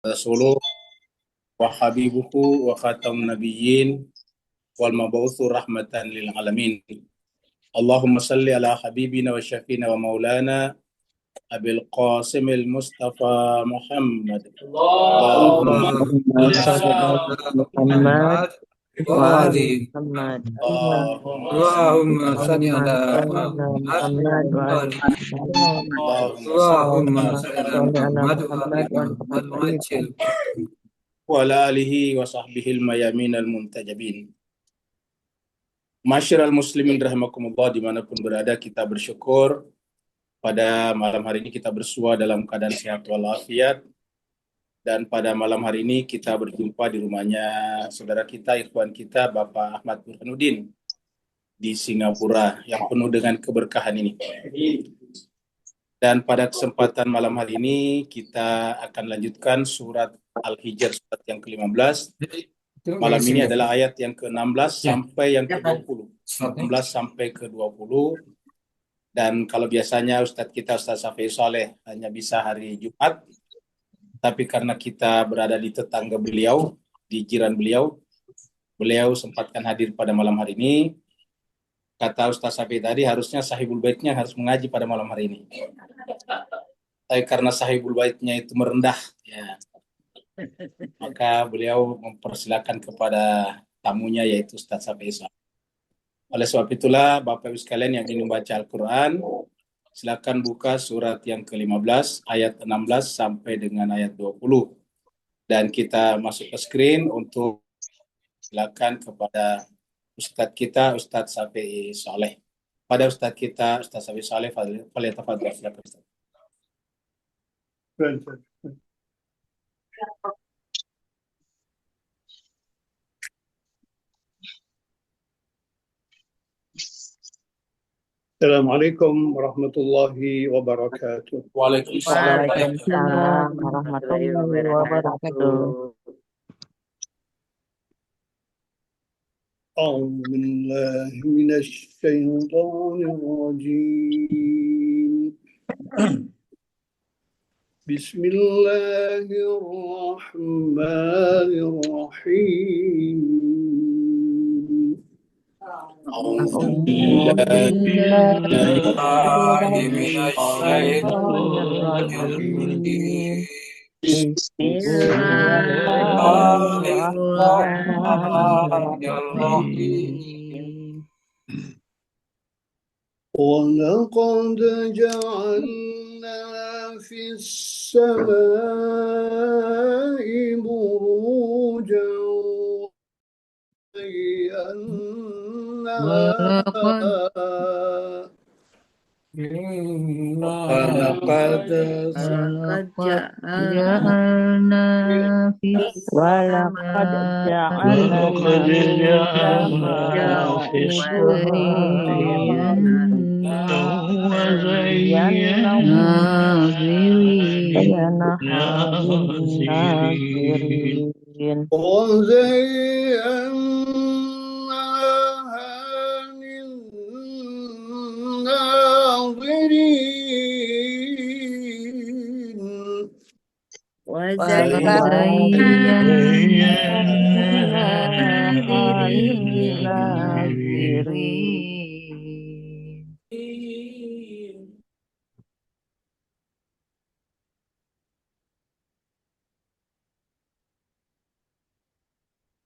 Rasuluh wa habibuhu wa khatam nabiyyin wal mab'utsu rahmatan lil alamin. Allahumma salli ala habibina wa syafina wa maulana Abil Qasimil Mustafa Muhammad. Allahumma اللهم صل على محمد وآل محمد Allahumma اللهم صل على محمد وآل محمد اللهم صل على محمد وآل محمد wa ala alihi wa sahbihi al-mayamin al-muntajabin. Masyiral muslimin rahimakumullah, dimanapun berada, kita bersyukur pada malam hari ini kita bersua dalam keadaan sehat walafiat. Dan pada malam hari ini kita berjumpa di rumahnya saudara kita, ikhwan kita, Bapak Ahmad Burhanuddin di Singapura yang penuh dengan keberkahan ini. Dan pada kesempatan malam hari ini kita akan lanjutkan surat Al-Hijr, surat yang ke-15. Malam ini adalah ayat yang ke-16 sampai yang ke-20. 16 sampai ke-20. Dan kalau biasanya Ustadz kita, Ustadz Safi Saleh, hanya bisa hari Jumat, tapi karena kita berada di tetangga beliau, di jiran beliau, beliau sempatkan hadir pada malam hari ini. Kata Ustaz Safi tadi, harusnya sahibul baitnya harus mengaji pada malam hari ini. Tapi karena sahibul baitnya itu merendah, ya, maka beliau mempersilakan kepada tamunya, yaitu Ustaz Safi. Oleh sebab itulah, Bapak Ibu sekalian yang ingin membaca Al-Quran, silakan buka surat yang ke-15, ayat 16 sampai dengan ayat 20. Dan kita masuk ke screen untuk silakan kepada Ustadz kita, Ustadz Safi Saleh. Pada Ustadz kita, Ustadz Safi Saleh, fadhil silakan Ustadz. Assalamualaikum warahmatullahi wabarakatuh. Waalaikumsalam warahmatullahi wabarakatuh. أعوذ بالله من الشيطان الرجيم. بسم الله الرحمن الرحيم. أعوذ بالله من الشيطان الرجيم. بسم الله الرحمن الرحيم. ولقد جعلنا في السماء بروجا ولقد جعلنا في السماء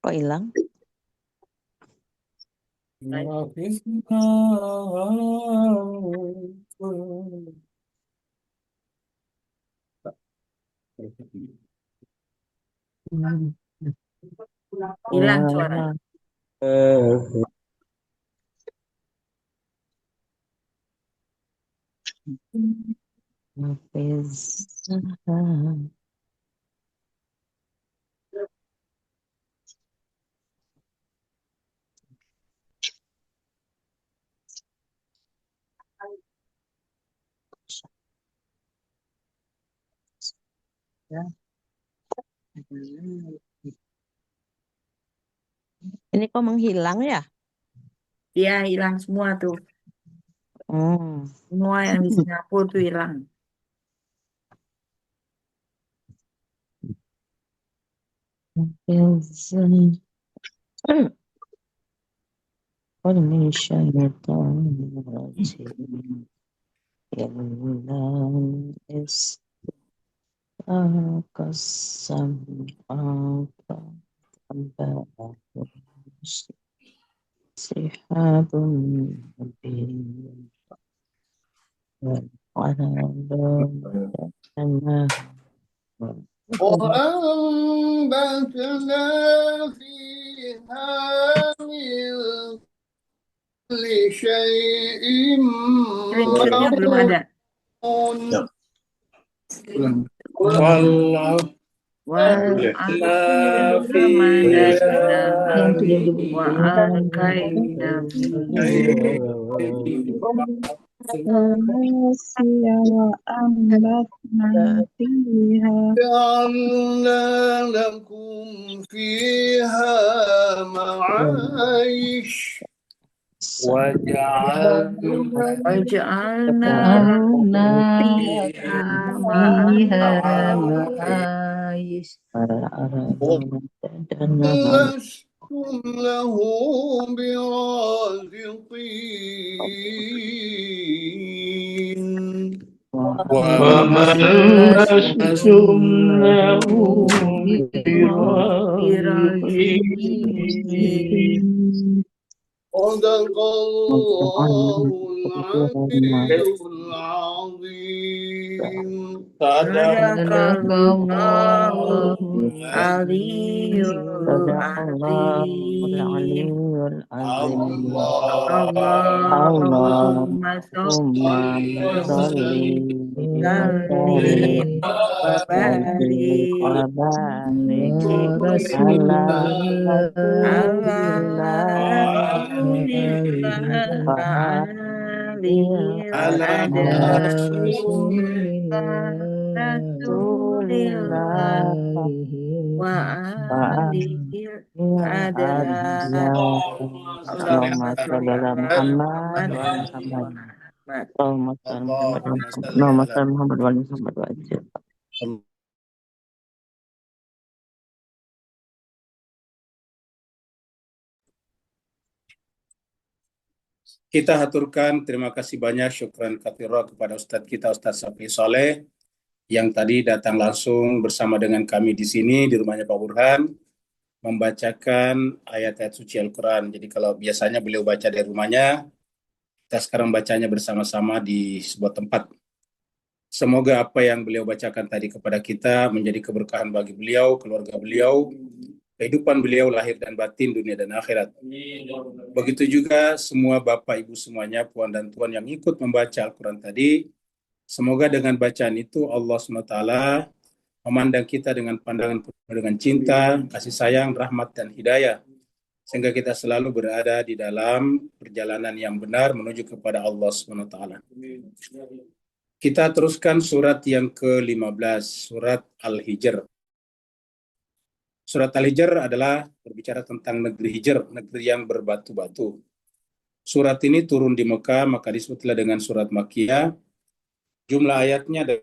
Kok hilang? Hilang suara. Ini kok menghilang ya? Iya, hilang semua tuh. Semua yang di Singapura tuh hilang. قل من الشيطان الرجيم إلا استاق السمع فأتبعه سحاب مبين وأنبتنا وأنبتنا فيها من كل شيء Screenshotnya belum ada. موزون Wallahu Wa'alqina fiha wa'alqaina رواسي وأنبتنا فيها جعلنا لكم فيها معايش waja'alna waj'alna وجعلنا fiha فيها ma'ais ولستم له برازقين وما لستم له birajin صدق الله العلي العظيم Sadaqallahul aliyyul صدق الله العلي azim. العظيم Allahumma اللهم صل sallim وسلم wa barik وبارك على رسول ala الله rasulillah wa alihi على ala رسول rasulillah الله wa alihi ada. اللهم صل على محمد وعلى محمد اللهم صل Allahumma على salli محمد ala اللهم صل على محمد وعلى محمد Kita haturkan terima kasih banyak, syukran katsira kepada Ustadz kita, Ustadz Safi Soleh, yang tadi datang langsung bersama dengan kami di sini, di rumahnya Pak Burhan, membacakan ayat-ayat suci Al-Quran. Jadi kalau biasanya beliau baca di rumahnya, kita sekarang bacanya bersama-sama di sebuah tempat. Semoga apa yang beliau bacakan tadi kepada kita menjadi keberkahan bagi beliau, keluarga beliau, kehidupan beliau lahir dan batin, dunia dan akhirat. Begitu juga semua Bapak Ibu semuanya, Puan dan Tuan yang ikut membaca Al-Quran tadi, semoga dengan bacaan itu Allah SWT memandang kita dengan pandangan penuh dengan cinta, kasih sayang, rahmat, dan hidayah, sehingga kita selalu berada di dalam perjalanan yang benar menuju kepada Allah SWT. Kita teruskan surat yang ke-15, surat Al-Hijr. Surat Al-Hijr adalah berbicara tentang negeri Hijr, negeri yang berbatu-batu. Surat ini turun di Mekah, maka disebutlah dengan surat Makkiyah. Jumlah ayatnya ada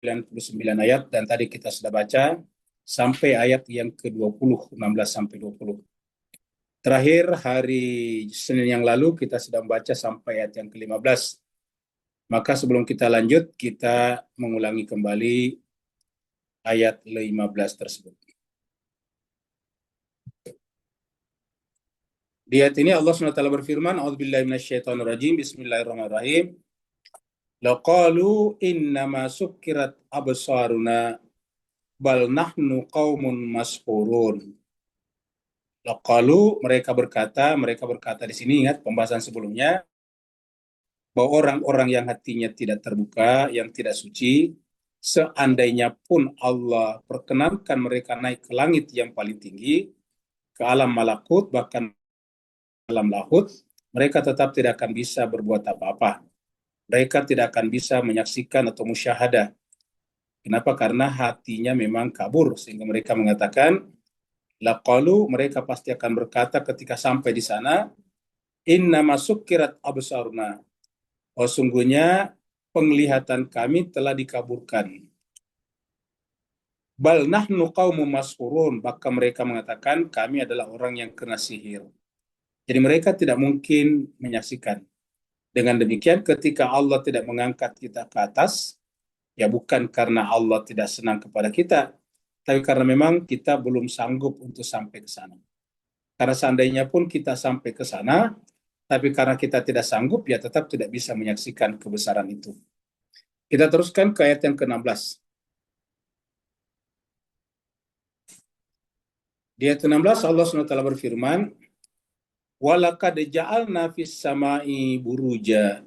99 ayat, dan tadi kita sudah baca sampai ayat yang ke-20, 16 sampai 20. Terakhir hari Senin yang lalu kita sudah membaca sampai ayat yang ke-15. Maka sebelum kita lanjut, kita mengulangi kembali ayat 15 tersebut. Di ayat ini Allah SWT berfirman, A'udzubillahi minasyaitonirrajim, Bismillahirrahmanirrahim. Laqalu innama sukkirat absaruna bal nahnu qaumun mashhurun. Laqalu, mereka berkata di sini, ingat pembahasan sebelumnya, bahwa orang-orang yang hatinya tidak terbuka, yang tidak suci, seandainya pun Allah perkenankan mereka naik ke langit yang paling tinggi, ke alam malakut, bahkan alam lahut, mereka tetap tidak akan bisa berbuat apa-apa. Mereka tidak akan bisa menyaksikan atau musyahadah. Kenapa? Karena hatinya memang kabur, sehingga mereka mengatakan, laqalu, mereka pasti akan berkata ketika sampai di sana, innama sukkirat absaruna, oh sungguhnya penglihatan kami telah dikaburkan. Bal nahnu qaumun mas'hurun, maka mereka mengatakan kami adalah orang yang kena sihir. Jadi mereka tidak mungkin menyaksikan. Dengan demikian ketika Allah tidak mengangkat kita ke atas, ya bukan karena Allah tidak senang kepada kita, tapi karena memang kita belum sanggup untuk sampai ke sana. Karena seandainya pun kita sampai ke sana, tapi karena kita tidak sanggup, ya tetap tidak bisa menyaksikan kebesaran itu. Kita teruskan ke ayat yang ke-16. Di ayat 16 Allah SWT berfirman, "Walaqad ja'alna fis sama'i buruja."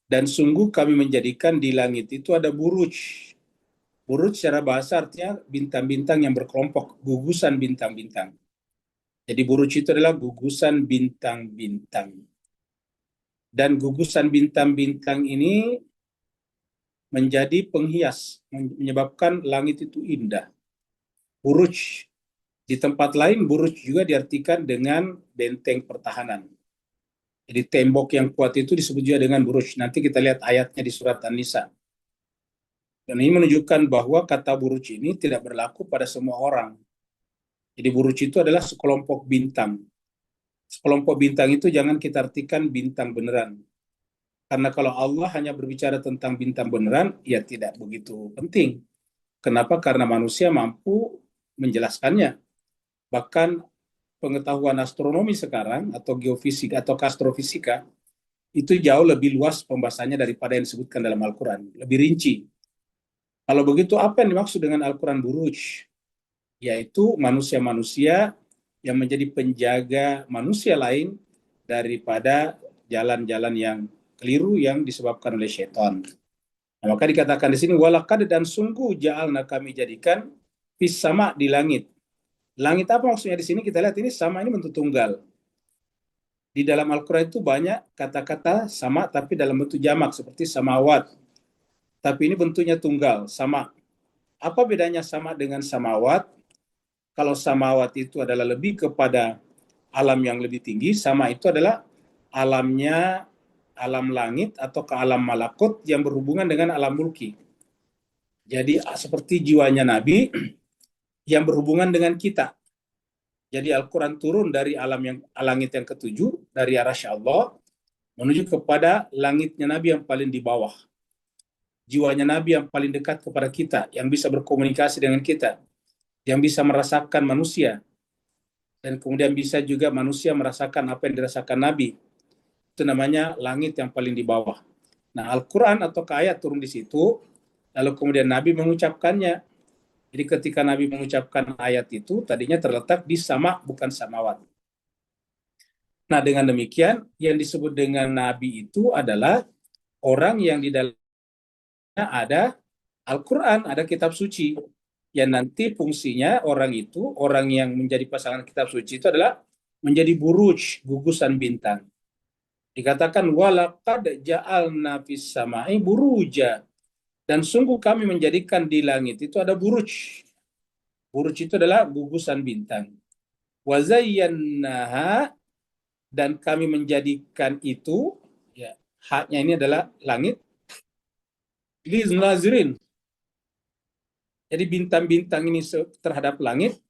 Dan sungguh kami menjadikan di langit itu ada buruj. Buruj secara bahasa artinya bintang-bintang yang berkelompok, gugusan bintang-bintang. Jadi buruj itu adalah gugusan bintang-bintang. Dan gugusan bintang-bintang ini menjadi penghias, menyebabkan langit itu indah. Buruj. Di tempat lain, buruj juga diartikan dengan benteng pertahanan. Jadi tembok yang kuat itu disebut juga dengan buruj. Nanti kita lihat ayatnya di surat An-Nisa. Dan ini menunjukkan bahwa kata buruj ini tidak berlaku pada semua orang. Jadi buruj itu adalah sekelompok bintang. Sekelompok bintang itu jangan kita artikan bintang beneran. Karena kalau Allah hanya berbicara tentang bintang beneran, ya tidak begitu penting. Kenapa? Karena manusia mampu menjelaskannya. Bahkan pengetahuan astronomi sekarang, atau geofisika, atau astrofisika, itu jauh lebih luas pembahasannya daripada yang disebutkan dalam Al-Quran. Lebih rinci. Kalau begitu, apa yang dimaksud dengan Al-Quran buruj? Yaitu manusia-manusia yang menjadi penjaga manusia lain daripada jalan-jalan yang keliru yang disebabkan oleh syaitan. Nah, maka dikatakan di sini, walaqad, dan sungguh ja'alna, kami jadikan fis sama, di langit. Langit apa maksudnya di sini? Kita lihat ini sama, ini bentuk tunggal. Di dalam Al-Quran itu banyak kata-kata sama tapi dalam bentuk jamak seperti samawat. Tapi ini bentuknya tunggal, sama. Apa bedanya sama dengan samawat? Kalau samawat itu adalah lebih kepada alam yang lebih tinggi, sama itu adalah alamnya alam langit atau ke alam malakut yang berhubungan dengan alam mulki. Jadi seperti jiwanya Nabi yang berhubungan dengan kita. Jadi Al-Quran turun dari langit yang ketujuh, dari arasy Allah, menuju kepada langitnya Nabi yang paling di bawah. Jiwanya Nabi yang paling dekat kepada kita, yang bisa berkomunikasi dengan kita, yang bisa merasakan manusia, dan kemudian bisa juga manusia merasakan apa yang dirasakan Nabi. Itu namanya langit yang paling di bawah. Nah, Al-Quran atau ayat turun di situ, lalu kemudian Nabi mengucapkannya. Jadi ketika Nabi mengucapkan ayat itu, tadinya terletak di sama, bukan samawat. Nah, dengan demikian, yang disebut dengan Nabi itu adalah orang yang di dalamnya ada Al-Quran, ada kitab suci. Yang nanti fungsinya orang itu, orang yang menjadi pasangan kitab suci itu adalah menjadi buruj, gugusan bintang. Dikatakan, walaqad ja'alna fis sama'i buruja. Dan sungguh kami menjadikan di langit itu ada buruj. Buruj itu adalah gugusan bintang. Wa zayyannaha, dan kami menjadikan itu, ya, haknya ini adalah langit, liznazirin. Jadi bintang-bintang ini terhadap langit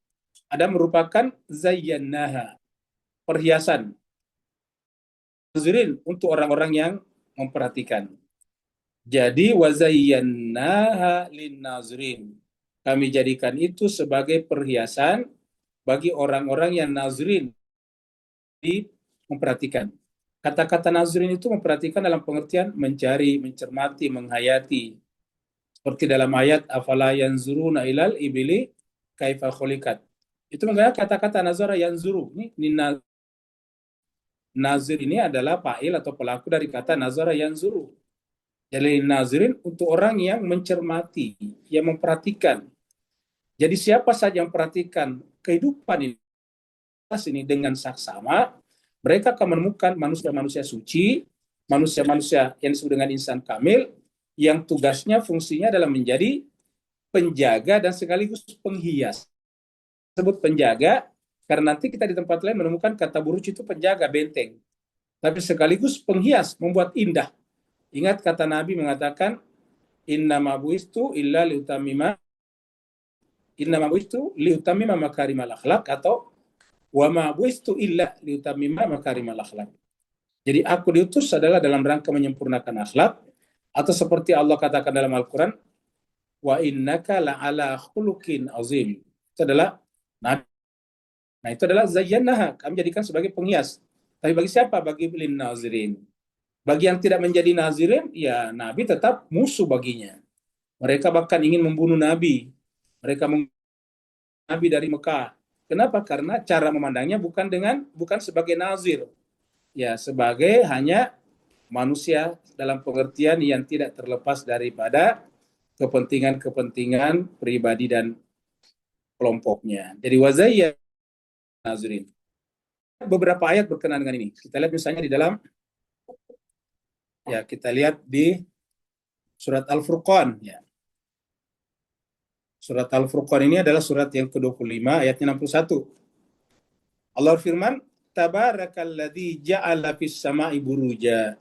ada merupakan zayyannaha, perhiasan. Nazirin, untuk orang-orang yang memperhatikan. Jadi wazayyannaha lin-nazirin. Kami jadikan itu sebagai perhiasan bagi orang-orang yang nazirin, memperhatikan. Kata-kata nazirin itu memperhatikan dalam pengertian mencari, mencermati, menghayati. Seperti dalam ayat afala yanzuruna ilal ibili kaifa khuliqat. Itu menggunakan kata-kata nazara yanzuru. Ini nazir ini adalah fa'il atau pelaku dari kata nazara yanzuru. Jadi nazirin untuk orang yang mencermati, yang memperhatikan. Jadi siapa saja yang memperhatikan kehidupan ini dengan saksama, mereka akan menemukan manusia-manusia suci, manusia-manusia yang disebut dengan insan kamil, yang tugasnya, fungsinya adalah menjadi penjaga dan sekaligus penghias. Sebut penjaga, karena nanti kita di tempat lain menemukan kata buruj itu penjaga, benteng. Tapi sekaligus penghias, membuat indah. Ingat kata Nabi mengatakan, innama buistu illa liutamima Innama buistu liutammima makarimal akhlak, atau wa ma buistu illa liutammima makarimal akhlak. Jadi aku diutus adalah dalam rangka menyempurnakan akhlak, atau seperti Allah katakan dalam Al-Quran, wa innaka la'ala khuluqin azim. Itu adalah nabi. Nah, itu adalah zayyanaha, kami jadikan sebagai penghias. Tapi bagi siapa? Bagi lin nazirin. Bagi yang tidak menjadi nazirin, ya nabi tetap musuh baginya. Mereka bahkan ingin membunuh nabi. Mereka membunuh nabi dari Mekah. Kenapa? Karena cara memandangnya bukan sebagai nazir. Ya, sebagai hanya manusia dalam pengertian yang tidak terlepas daripada kepentingan-kepentingan pribadi dan kelompoknya. Jadi wazayya nazirin. Beberapa ayat berkenaan dengan ini. Kita lihat misalnya di dalam, ya kita lihat di surat Al-Furqan. Ya. Surat Al-Furqan ini adalah surat yang ke-25 ayatnya 61. Allah firman, Tabarakalladzi ja'ala fis sama'i buruja.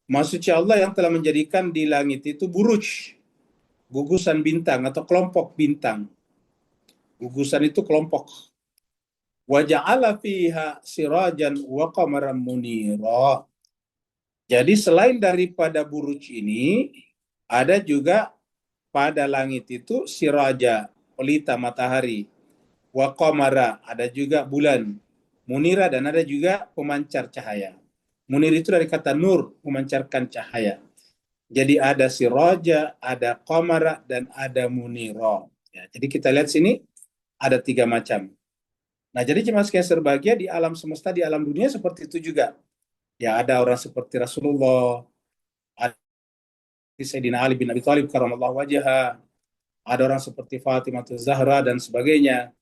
Maksudnya Allah yang telah menjadikan di langit itu buruj, gugusan bintang atau kelompok bintang. Gugusan itu kelompok. Wa ja'ala fiha sirajan wa qamaran munira. Jadi selain daripada buruj ini, ada juga pada langit itu siraja, pelita matahari. Wa qamara, ada juga bulan. Munira, dan ada juga pemancar cahaya. Munir itu dari kata nur, memancarkan cahaya. Jadi ada siraja, ada qamara, dan ada munira. Ya, jadi kita lihat sini ada 3 macam. Nah, jadi jemaah sekalian berbahagia, di alam semesta, di alam dunia seperti itu juga. Ya, ada orang seperti Rasulullah, ada Sayyidina Ali bin Abi Thalib karamallahu wajhah, ada orang seperti Fatimah Zahra dan sebagainya.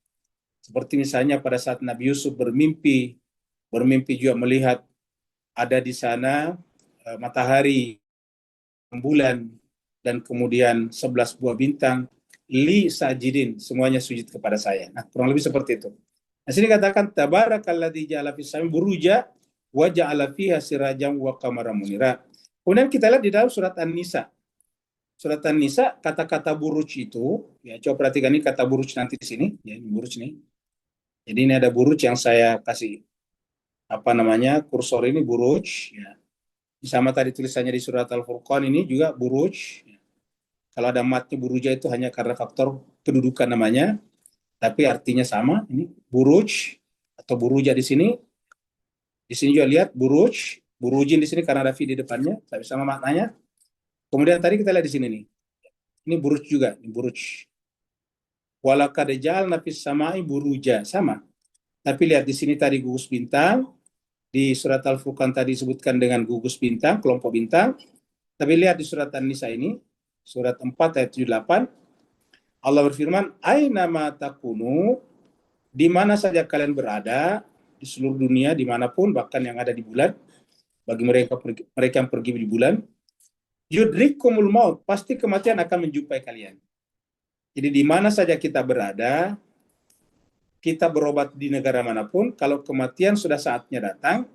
Seperti misalnya pada saat Nabi Yusuf bermimpi juga melihat ada di sana matahari, bulan, dan kemudian 11 buah bintang, li sajidin, semuanya sujud kepada saya. Nah, kurang lebih seperti itu. Nah, sini katakan tabarakalladzi ja'ala fis sama'i buruja wa ja'ala fiha sirajan wa qamaran munira. Kemudian kita lihat di dalam surat An-Nisa. Surat An-Nisa, kata-kata buruj itu, ya coba perhatikan ini kata buruj nanti di sini, ya ini buruj nih. Jadi ini ada buruj yang saya kasih kursor ini buruj, ya. Sama tadi tulisannya di surat Al-Furqan ini juga buruj. Kalau ada matnya buruja itu hanya karena faktor kedudukan namanya, tapi artinya sama. Ini buruj atau buruja di sini. Di sini juga lihat buruj, burujin di sini karena ada fi di depannya, tapi sama maknanya. Kemudian tadi kita lihat di sini nih. Ini buruj juga, ini buruj. Walaqad ja'alna fis sama'i buruja, sama. Tapi lihat di sini tadi gugus bintang. Di surat Al-Furqan tadi disebutkan dengan gugus bintang, kelompok bintang. Tapi lihat di surat An-Nisa ini, surat 4 ayat 78, Allah berfirman, Aina ma takunu, di mana saja kalian berada, di seluruh dunia, dimanapun, bahkan yang ada di bulan, bagi mereka yang pergi di bulan, yudrikumul maut, pasti kematian akan menjumpai kalian. Jadi di mana saja kita berada, kita berobat di negara manapun, kalau kematian sudah saatnya datang,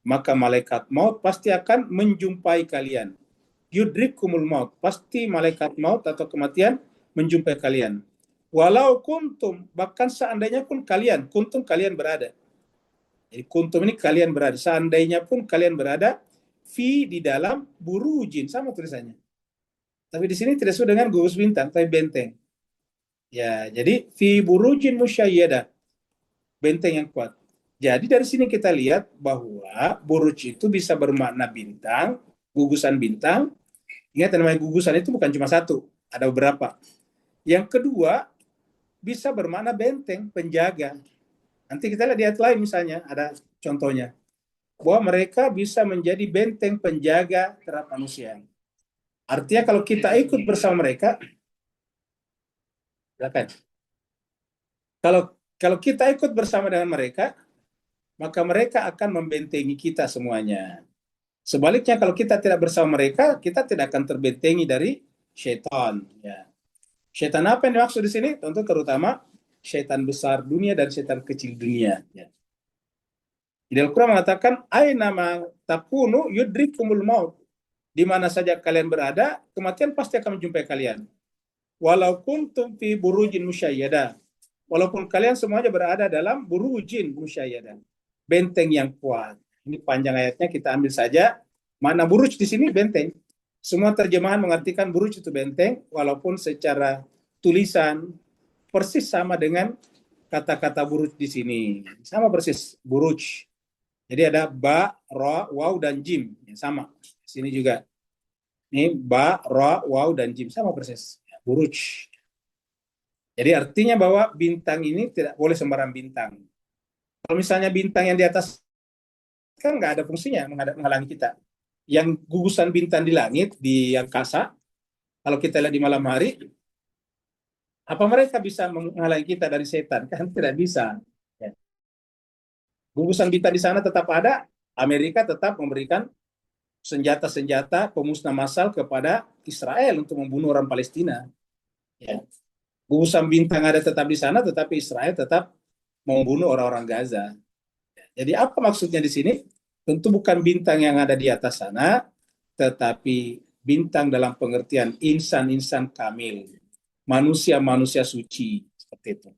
maka malaikat maut pasti akan menjumpai kalian. Yudrikumul maut, pasti malaikat maut atau kematian menjumpai kalian. Walau kuntum, bahkan seandainya pun kalian, kuntum kalian berada. Jadi kuntum ini kalian berada, seandainya pun kalian berada, fi di dalam burujin, sama tulisannya. Tapi di sini tidak sesuai dengan gugus bintang, tapi benteng. Ya, jadi fi burujin musyayyadah, benteng yang kuat. Jadi dari sini kita lihat bahwa buruj itu bisa bermakna bintang, gugusan bintang. Ingat, namanya gugusan itu bukan cuma satu, ada beberapa. Yang kedua, bisa bermakna benteng, penjaga. Nanti kita lihat di ayat lain misalnya, ada contohnya. Bahwa mereka bisa menjadi benteng penjaga terhadap manusia. Artinya kalau kita ikut bersama mereka, silakan. Kalau kita ikut bersama dengan mereka, maka mereka akan membentengi kita semuanya. Sebaliknya kalau kita tidak bersama mereka, kita tidak akan terbentengi dari syaitan. Ya. Syaitan apa yang dimaksud di sini? Tentu terutama syaitan besar dunia dan syaitan kecil dunia. Ya. Di Al-Quran mengatakan, Aina ma takunu yudrikumul maut. Di mana saja kalian berada, kematian pasti akan menjumpai kalian. walau kuntum fi burujin musyayyadah. Walaupun kalian semuanya berada dalam burujin musyayyadah, benteng yang kuat. Ini panjang ayatnya, kita ambil saja. Mana buruj di sini benteng. Semua terjemahan mengartikan buruj itu benteng, walaupun secara tulisan persis sama dengan kata-kata buruj di sini. Sama persis, buruj. Jadi ada ba, ra, waw, dan jim. Sama. Di sini juga. Ini ba, ra, waw, dan jim. Sama persis. Buruj. Jadi artinya bahwa bintang ini tidak boleh sembarang bintang. Kalau misalnya bintang yang di atas kan nggak ada fungsinya menghalangi kita. Yang gugusan bintang di langit, di angkasa, kalau kita lihat di malam hari, apa mereka bisa menghalangi kita dari setan? Kan tidak bisa. Ya. Gugusan bintang di sana tetap ada, Amerika tetap memberikan senjata-senjata pemusnah massal kepada Israel untuk membunuh orang Palestina. Ya. Gugusan bintang ada tetap di sana, tetapi Israel tetap membunuh orang-orang Gaza. Jadi apa maksudnya di sini? Tentu bukan bintang yang ada di atas sana, tetapi bintang dalam pengertian insan-insan kamil, manusia-manusia suci, seperti itu.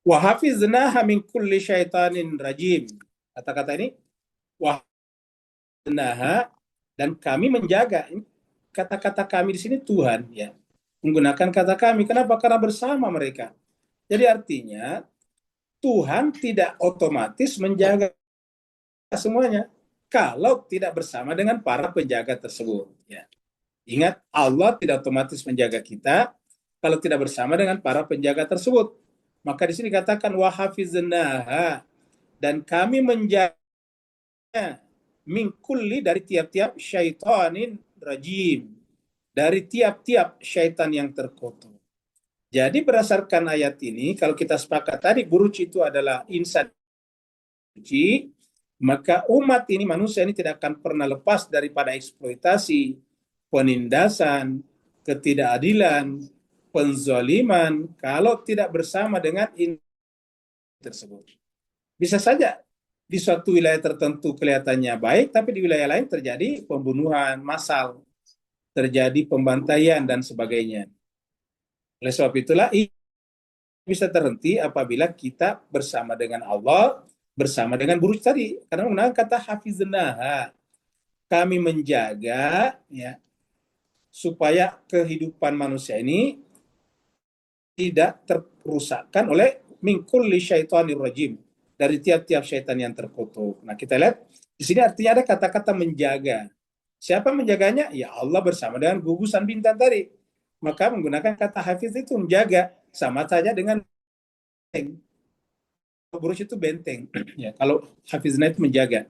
Wa hafiznaha min kulli syaitanin rajim. Kata-kata ini wa hafiznaha, dan kami menjaga. Kata-kata kami di sini Tuhan, ya. Menggunakan kata kami. Kenapa? Karena bersama mereka. Jadi artinya Tuhan tidak otomatis menjaga semuanya kalau tidak bersama dengan para penjaga tersebut. Ya. Ingat, Allah tidak otomatis menjaga kita kalau tidak bersama dengan para penjaga tersebut. Maka di sini katakan wa hafiznaha, dan kami menjaga min kulli, dari tiap-tiap syaitanin rajim, dari tiap-tiap syaitan yang terkutuk. Jadi berdasarkan ayat ini, kalau kita sepakat tadi buruj itu adalah insan suci, maka umat ini, manusia ini tidak akan pernah lepas daripada eksploitasi, penindasan, ketidakadilan, penzaliman kalau tidak bersama dengan ini tersebut. Bisa saja di suatu wilayah tertentu kelihatannya baik, tapi di wilayah lain terjadi pembunuhan massal, terjadi pembantaian dan sebagainya. Oleh sebab itulah bisa terhenti apabila kita bersama dengan Allah, bersama dengan buruj tadi, karena menggunakan kata hafiznaha, kami menjaga, ya, supaya kehidupan manusia ini tidak terusakkan oleh min kulli syaitanir rajim, dari tiap-tiap syaitan yang terkutuk. Nah, kita lihat di sini artinya ada kata-kata menjaga. Siapa menjaganya? Ya Allah bersama dengan gugusan bintang tadi. Maka menggunakan kata hafiz itu menjaga, sama saja dengan benteng. Buruj itu benteng. Ya, kalau hafizna itu menjaga.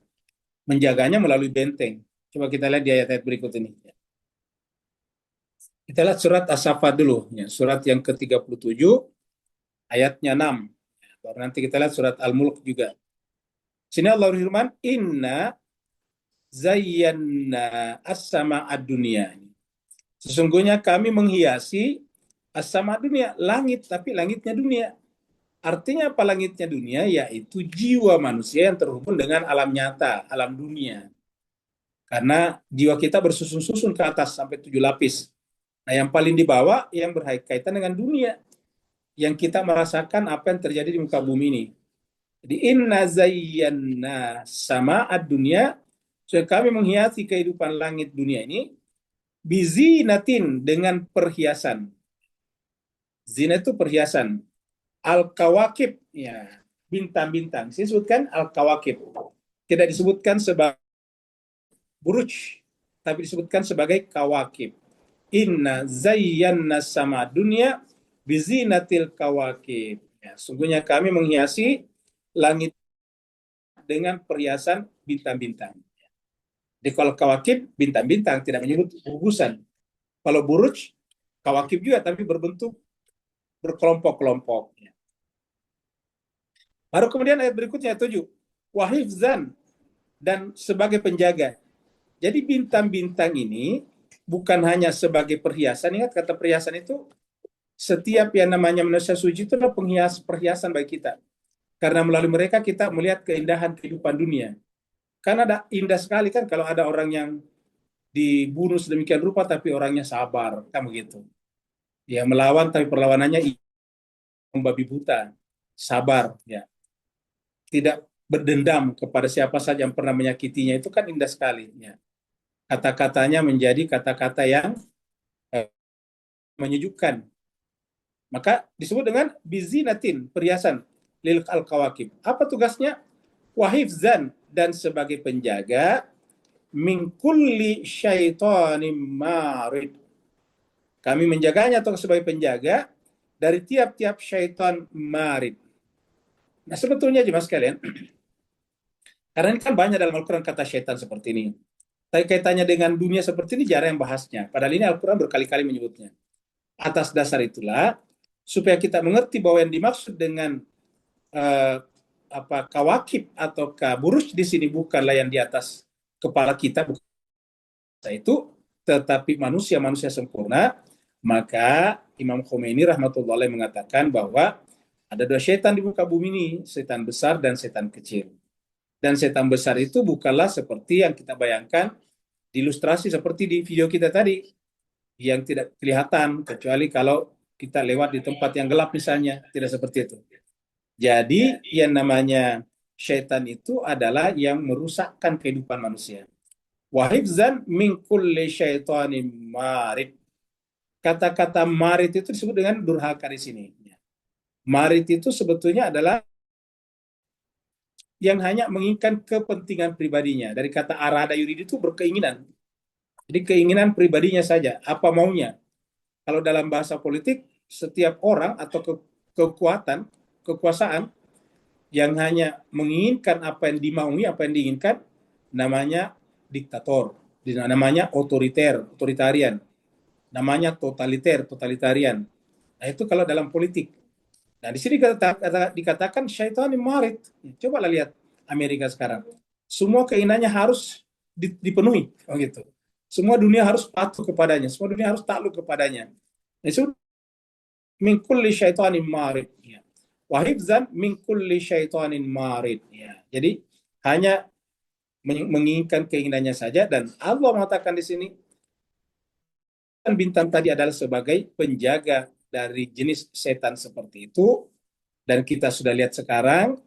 Menjaganya melalui benteng. Coba kita lihat di ayat-ayat berikut ini. Kita lihat surat As-Saffat dulu. Ya, surat yang ke-37, ayatnya 6. Baru nanti kita lihat surat Al-Mulk juga. Sini Allah berfirman, inna zayyana as-sama'ad dunya. Sesungguhnya kami menghiasi as-sama' dunia, langit, tapi langitnya dunia. Artinya apa langitnya dunia? Yaitu jiwa manusia yang terhubung dengan alam nyata, alam dunia. Karena jiwa kita bersusun-susun ke atas sampai 7 lapis. Nah, yang paling di bawah yang berkaitan dengan dunia, yang kita merasakan apa yang terjadi di muka bumi ini. Jadi inna zayyana sama'ad dunya, so kami menghiasi kehidupan langit dunia ini bizinatin, dengan perhiasan. Zina itu perhiasan. Al-kawakib, ya, bintang-bintang. Disebutkan al-kawakib. Tidak disebutkan sebagai buruj, tapi disebutkan sebagai kawakib. Inna zayyana sama dunia bizinatil kawakib. Ya, sungguhnya kami menghiasi langit dengan perhiasan bintang-bintang. Jadi kalau kawakib, bintang-bintang, tidak menyebut gugusan. Kalau buruj, kawakib juga, tapi berbentuk berkelompok-kelompok. Baru kemudian ayat berikutnya 7. Wahifzan, dan sebagai penjaga. Jadi bintang-bintang ini bukan hanya sebagai perhiasan. Ingat kata perhiasan itu setiap yang namanya manusia suci itu adalah perhiasan bagi kita. Karena melalui mereka kita melihat keindahan kehidupan dunia. Karena ada indah sekali kan kalau ada orang yang dibunuh sedemikian rupa tapi orangnya sabar, kan begitu. Ya, melawan tapi perlawanannya membabi buta, sabar, ya. Tidak berdendam kepada siapa saja yang pernah menyakitinya, itu kan indah sekali, ya. Kata-katanya menjadi kata-kata yang menyejukkan. Maka disebut dengan bizinatin, perhiasan lil al-kawakib. Apa tugasnya? Wahifzan, dan sebagai penjaga min kulli syaitanim marid. Kami menjaganya atau sebagai penjaga dari tiap-tiap syaitan marid. Nah, sebetulnya jemaah sekalian, karena ini kan banyak dalam Al-Quran kata syaitan seperti ini. Tapi kaitannya dengan dunia seperti ini jarang yang bahasnya. Padahal ini Al-Quran berkali-kali menyebutnya. Atas dasar itulah, supaya kita mengerti bahwa yang dimaksud dengan kawakib atau buruj di sini bukanlah yang di atas kepala kita, bukan itu, tetapi manusia-manusia sempurna. Maka Imam Khomeini rahmatullahi alaih mengatakan bahwa ada dua setan di muka bumi ini, setan besar dan setan kecil. Dan setan besar itu bukanlah seperti yang kita bayangkan, diilustrasi seperti di video kita tadi, yang tidak kelihatan, kecuali kalau kita lewat di tempat yang gelap misalnya, tidak seperti itu. Jadi yang namanya setan itu adalah yang merusakkan kehidupan manusia. Wahifzan min kulli syaitanin marid. Kata-kata marid itu disebut dengan durhaka di sini. Marid itu sebetulnya adalah yang hanya menginginkan kepentingan pribadinya. Dari kata arada yurid itu berkeinginan. Jadi keinginan pribadinya saja, apa maunya. Kalau dalam bahasa politik, setiap orang atau kekuasaan yang hanya menginginkan apa yang dimaui, apa yang diinginkan, namanya diktator, namanya otoritarian, namanya totalitarian. Nah, itu kalau dalam politik. Nah, di sini dikatakan syaitan marid. Coba lihat Amerika sekarang. Semua keinginannya harus dipenuhi, gitu. Semua dunia harus patuh kepadanya, semua dunia harus takluk kepadanya. Itu min kulli syaitanin marid. Wa hifzan min kulli syaitanin marid. Jadi hanya menginginkan keinginannya saja, dan Allah mengatakan di sini bintang tadi adalah sebagai penjaga dari jenis setan seperti itu. Dan kita sudah lihat sekarang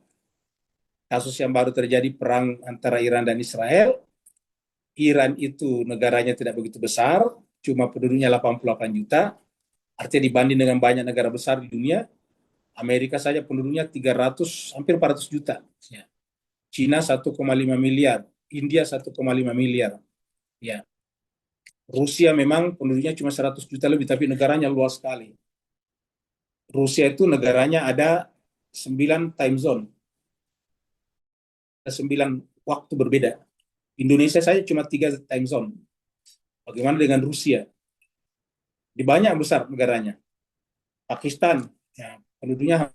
kasus yang baru terjadi, perang antara Iran dan Israel. Iran itu negaranya tidak begitu besar, cuma penduduknya 88 juta. Artinya dibanding dengan banyak negara besar di dunia, Amerika saja penduduknya 300, hampir 400 juta. Cina 1,5 miliar, India 1,5 miliar. Ya. Rusia memang penduduknya cuma 100 juta lebih, tapi negaranya luas sekali. Rusia itu negaranya ada 9 time zone. Ada 9 waktu berbeda. Indonesia saja cuma 3 time zone. Bagaimana dengan Rusia? Di banyak besar negaranya. Pakistan, ya, penduduknya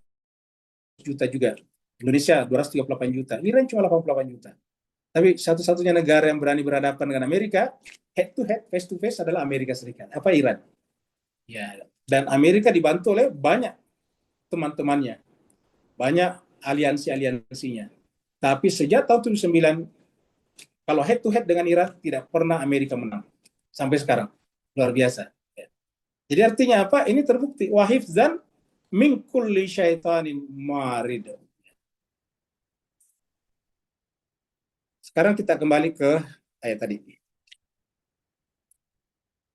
juta juga. Indonesia 238 juta. Iran cuma 88 juta. Tapi satu-satunya negara yang berani berhadapan dengan Amerika, head to head, face to face adalah Amerika Serikat. Apa Iran? Ya, dan Amerika dibantu oleh banyak teman-temannya. Banyak aliansi-aliansinya. Tapi sejak tahun 79, kalau head to head dengan Iran, tidak pernah Amerika menang. Sampai sekarang. Luar biasa. Jadi artinya apa? Ini terbukti. Wahifzan min kulli syaitanin marid. Sekarang kita kembali ke ayat tadi.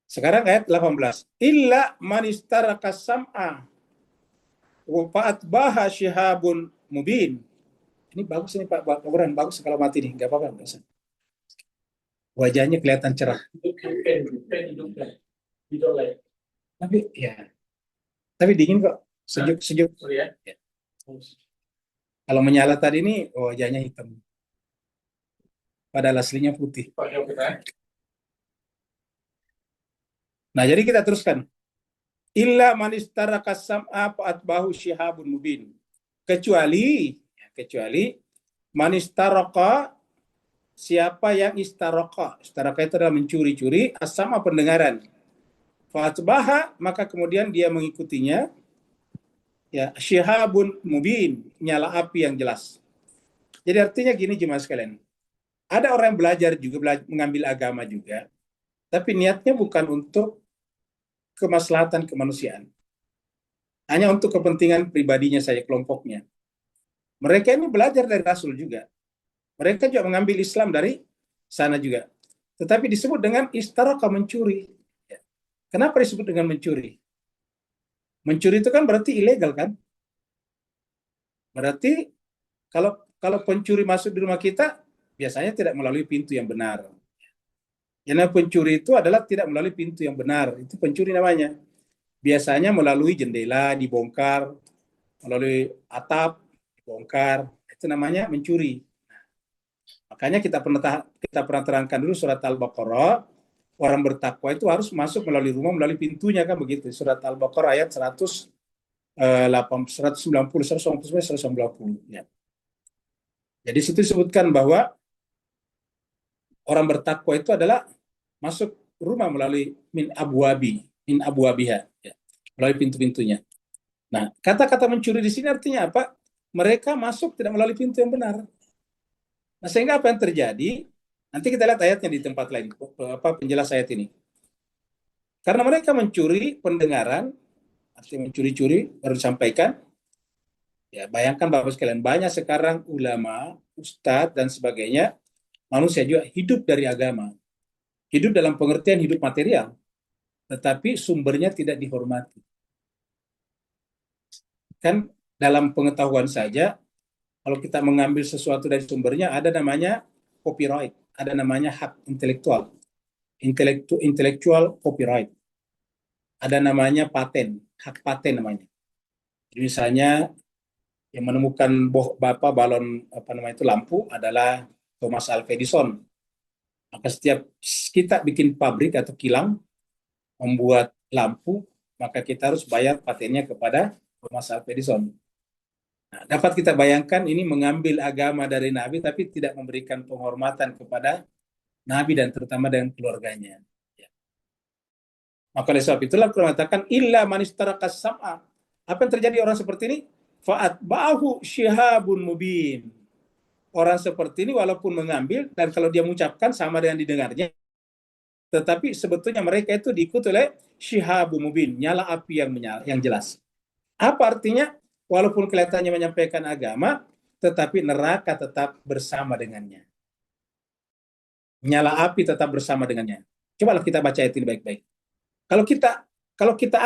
Sekarang ayat 18. Illa man istaraka sam'a wa fa'atbaha syihabun mubin. Ini bagus ini Pak Quran, bagus kalau mati nih, enggak apa-apa. Wajahnya kelihatan cerah. Tapi ya. Tapi dingin kok. Sejuk. Ya. Kalau menyala tadi ini wajahnya hitam. Padahal aslinya putih. Nah, jadi kita teruskan. Illa man istaraka sam'a fa'atbahu syihabun mubin. Kecuali man istaraka, siapa yang istaraka. Istaraka itu adalah mencuri-curi as-sam'a pendengaran. Fa'atbaha, maka kemudian dia mengikutinya, ya, syihabun mubin, nyala api yang jelas. Jadi artinya gini jemaah sekalian, ada orang yang belajar juga, mengambil agama juga, tapi niatnya bukan untuk kemaslahatan kemanusiaan, hanya untuk kepentingan pribadinya saja, kelompoknya. Mereka ini belajar dari Rasul juga. Mereka juga mengambil Islam dari sana juga. Tetapi disebut dengan istaraka, mencuri. Kenapa disebut dengan mencuri? Mencuri itu kan berarti ilegal kan? Berarti kalau pencuri masuk di rumah kita, biasanya tidak melalui pintu yang benar. Karena pencuri itu adalah tidak melalui pintu yang benar. Itu pencuri namanya. Biasanya melalui jendela dibongkar, melalui atap dibongkar. Itu namanya mencuri. Makanya kita pernah terangkan dulu surat Al-Baqarah, orang bertakwa itu harus masuk melalui rumah, melalui pintunya kan begitu. Surat Al-Baqarah ayat 190, 190 ya. Jadi situ disebutkan bahwa orang bertakwa itu adalah masuk rumah melalui min abwabiha, ya, melalui pintu-pintunya. Nah, kata-kata mencuri di sini artinya apa? Mereka masuk tidak melalui pintu yang benar. Nah, sehingga apa yang terjadi? Nanti kita lihat ayatnya di tempat lain, penjelas ayat ini. Karena mereka mencuri pendengaran, artinya mencuri-curi, baru disampaikan. Ya, bayangkan Bapak sekalian, banyak sekarang ulama, ustadz, dan sebagainya, manusia juga hidup dari agama. Hidup dalam pengertian hidup material, tetapi sumbernya tidak dihormati. Kan dalam pengetahuan saja, kalau kita mengambil sesuatu dari sumbernya, ada namanya copyright, ada namanya hak intelektual, intellectual copyright. Ada namanya paten, hak paten namanya. Jadi misalnya yang menemukan balon lampu adalah Thomas Alva Edison. Maka setiap kita bikin pabrik atau kilang membuat lampu, maka kita harus bayar patennya kepada Thomas Alva Edison. Nah, dapat kita bayangkan ini mengambil agama dari Nabi tapi tidak memberikan penghormatan kepada Nabi dan terutama dengan keluarganya. Ya. Maka oleh sebab itulah Quran mengatakan illa manistarakas sam'a. Apa yang terjadi orang seperti ini? Fa'atba'ahu syihabun mubin. Orang seperti ini walaupun mengambil dan kalau dia mengucapkan sama dengan didengarnya, tetapi sebetulnya mereka itu diikuti oleh syihabun mubin, nyala api yang jelas. Apa artinya? Walaupun kelihatannya menyampaikan agama, tetapi neraka tetap bersama dengannya. Nyala api tetap bersama dengannya. Cobalah kita baca ayat ini baik-baik. Kalau kita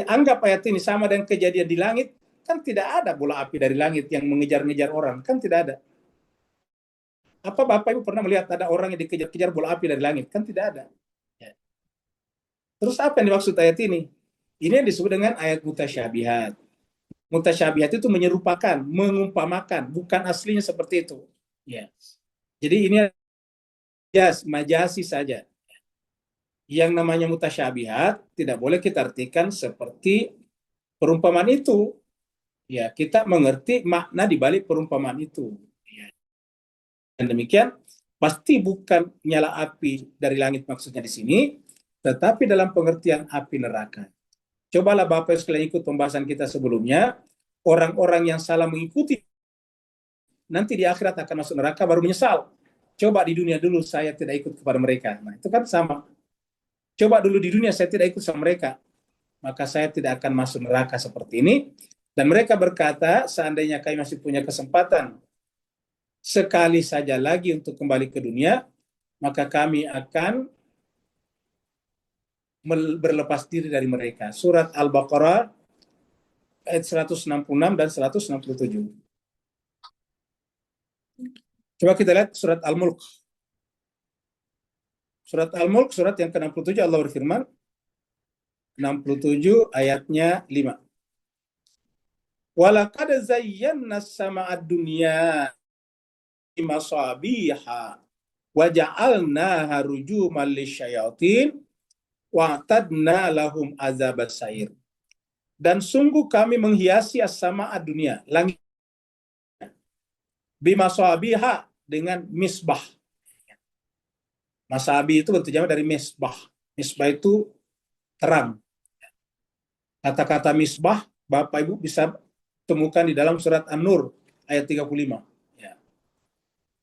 anggap ayat ini sama dengan kejadian di langit, kan tidak ada bola api dari langit yang mengejar-ngejar orang, kan tidak ada. Apa Bapak Ibu pernah melihat ada orang yang dikejar-kejar bola api dari langit? Kan tidak ada. Ya. Terus apa yang dimaksud ayat ini? Ini yang disebut dengan ayat mutasyabihat. Mutasyabihat itu menyerupakan, mengumpamakan, bukan aslinya seperti itu. Ya. Jadi ini majasi saja. Yang namanya mutasyabihat tidak boleh kita artikan seperti perumpamaan itu. Ya, kita mengerti makna di balik perumpamaan itu. Ya. Dan demikian pasti bukan nyala api dari langit maksudnya di sini, tetapi dalam pengertian api neraka. Cobalah Bapak sekalian ikut pembahasan kita sebelumnya, orang-orang yang salah mengikuti nanti di akhirat akan masuk neraka baru menyesal. Coba di dunia dulu saya tidak ikut kepada mereka. Nah, itu kan sama. Coba dulu di dunia saya tidak ikut sama mereka, maka saya tidak akan masuk neraka seperti ini. Dan mereka berkata, seandainya kami masih punya kesempatan sekali saja lagi untuk kembali ke dunia, maka kami akan berlepas diri dari mereka. Surat Al-Baqarah ayat 166 dan 167. Coba kita lihat surat Al-Mulk. Surat Al-Mulk, surat yang ke-67, Allah berfirman, 67 ayatnya 5. Walaqad zayyana as-sama'ad dunya bimasabiha wa ja'alnaha rujuman lisyayatin wa atadna lahum azabas sa'ir. Dan sungguh kami menghiasi as-sama'ad dunya, langit, bimasabiha, dengan misbah. Masabi itu bentuk jamak dari misbah. Misbah itu terang. Kata-kata misbah, Bapak Ibu bisa temukan di dalam surat An-Nur ayat 35. Ya.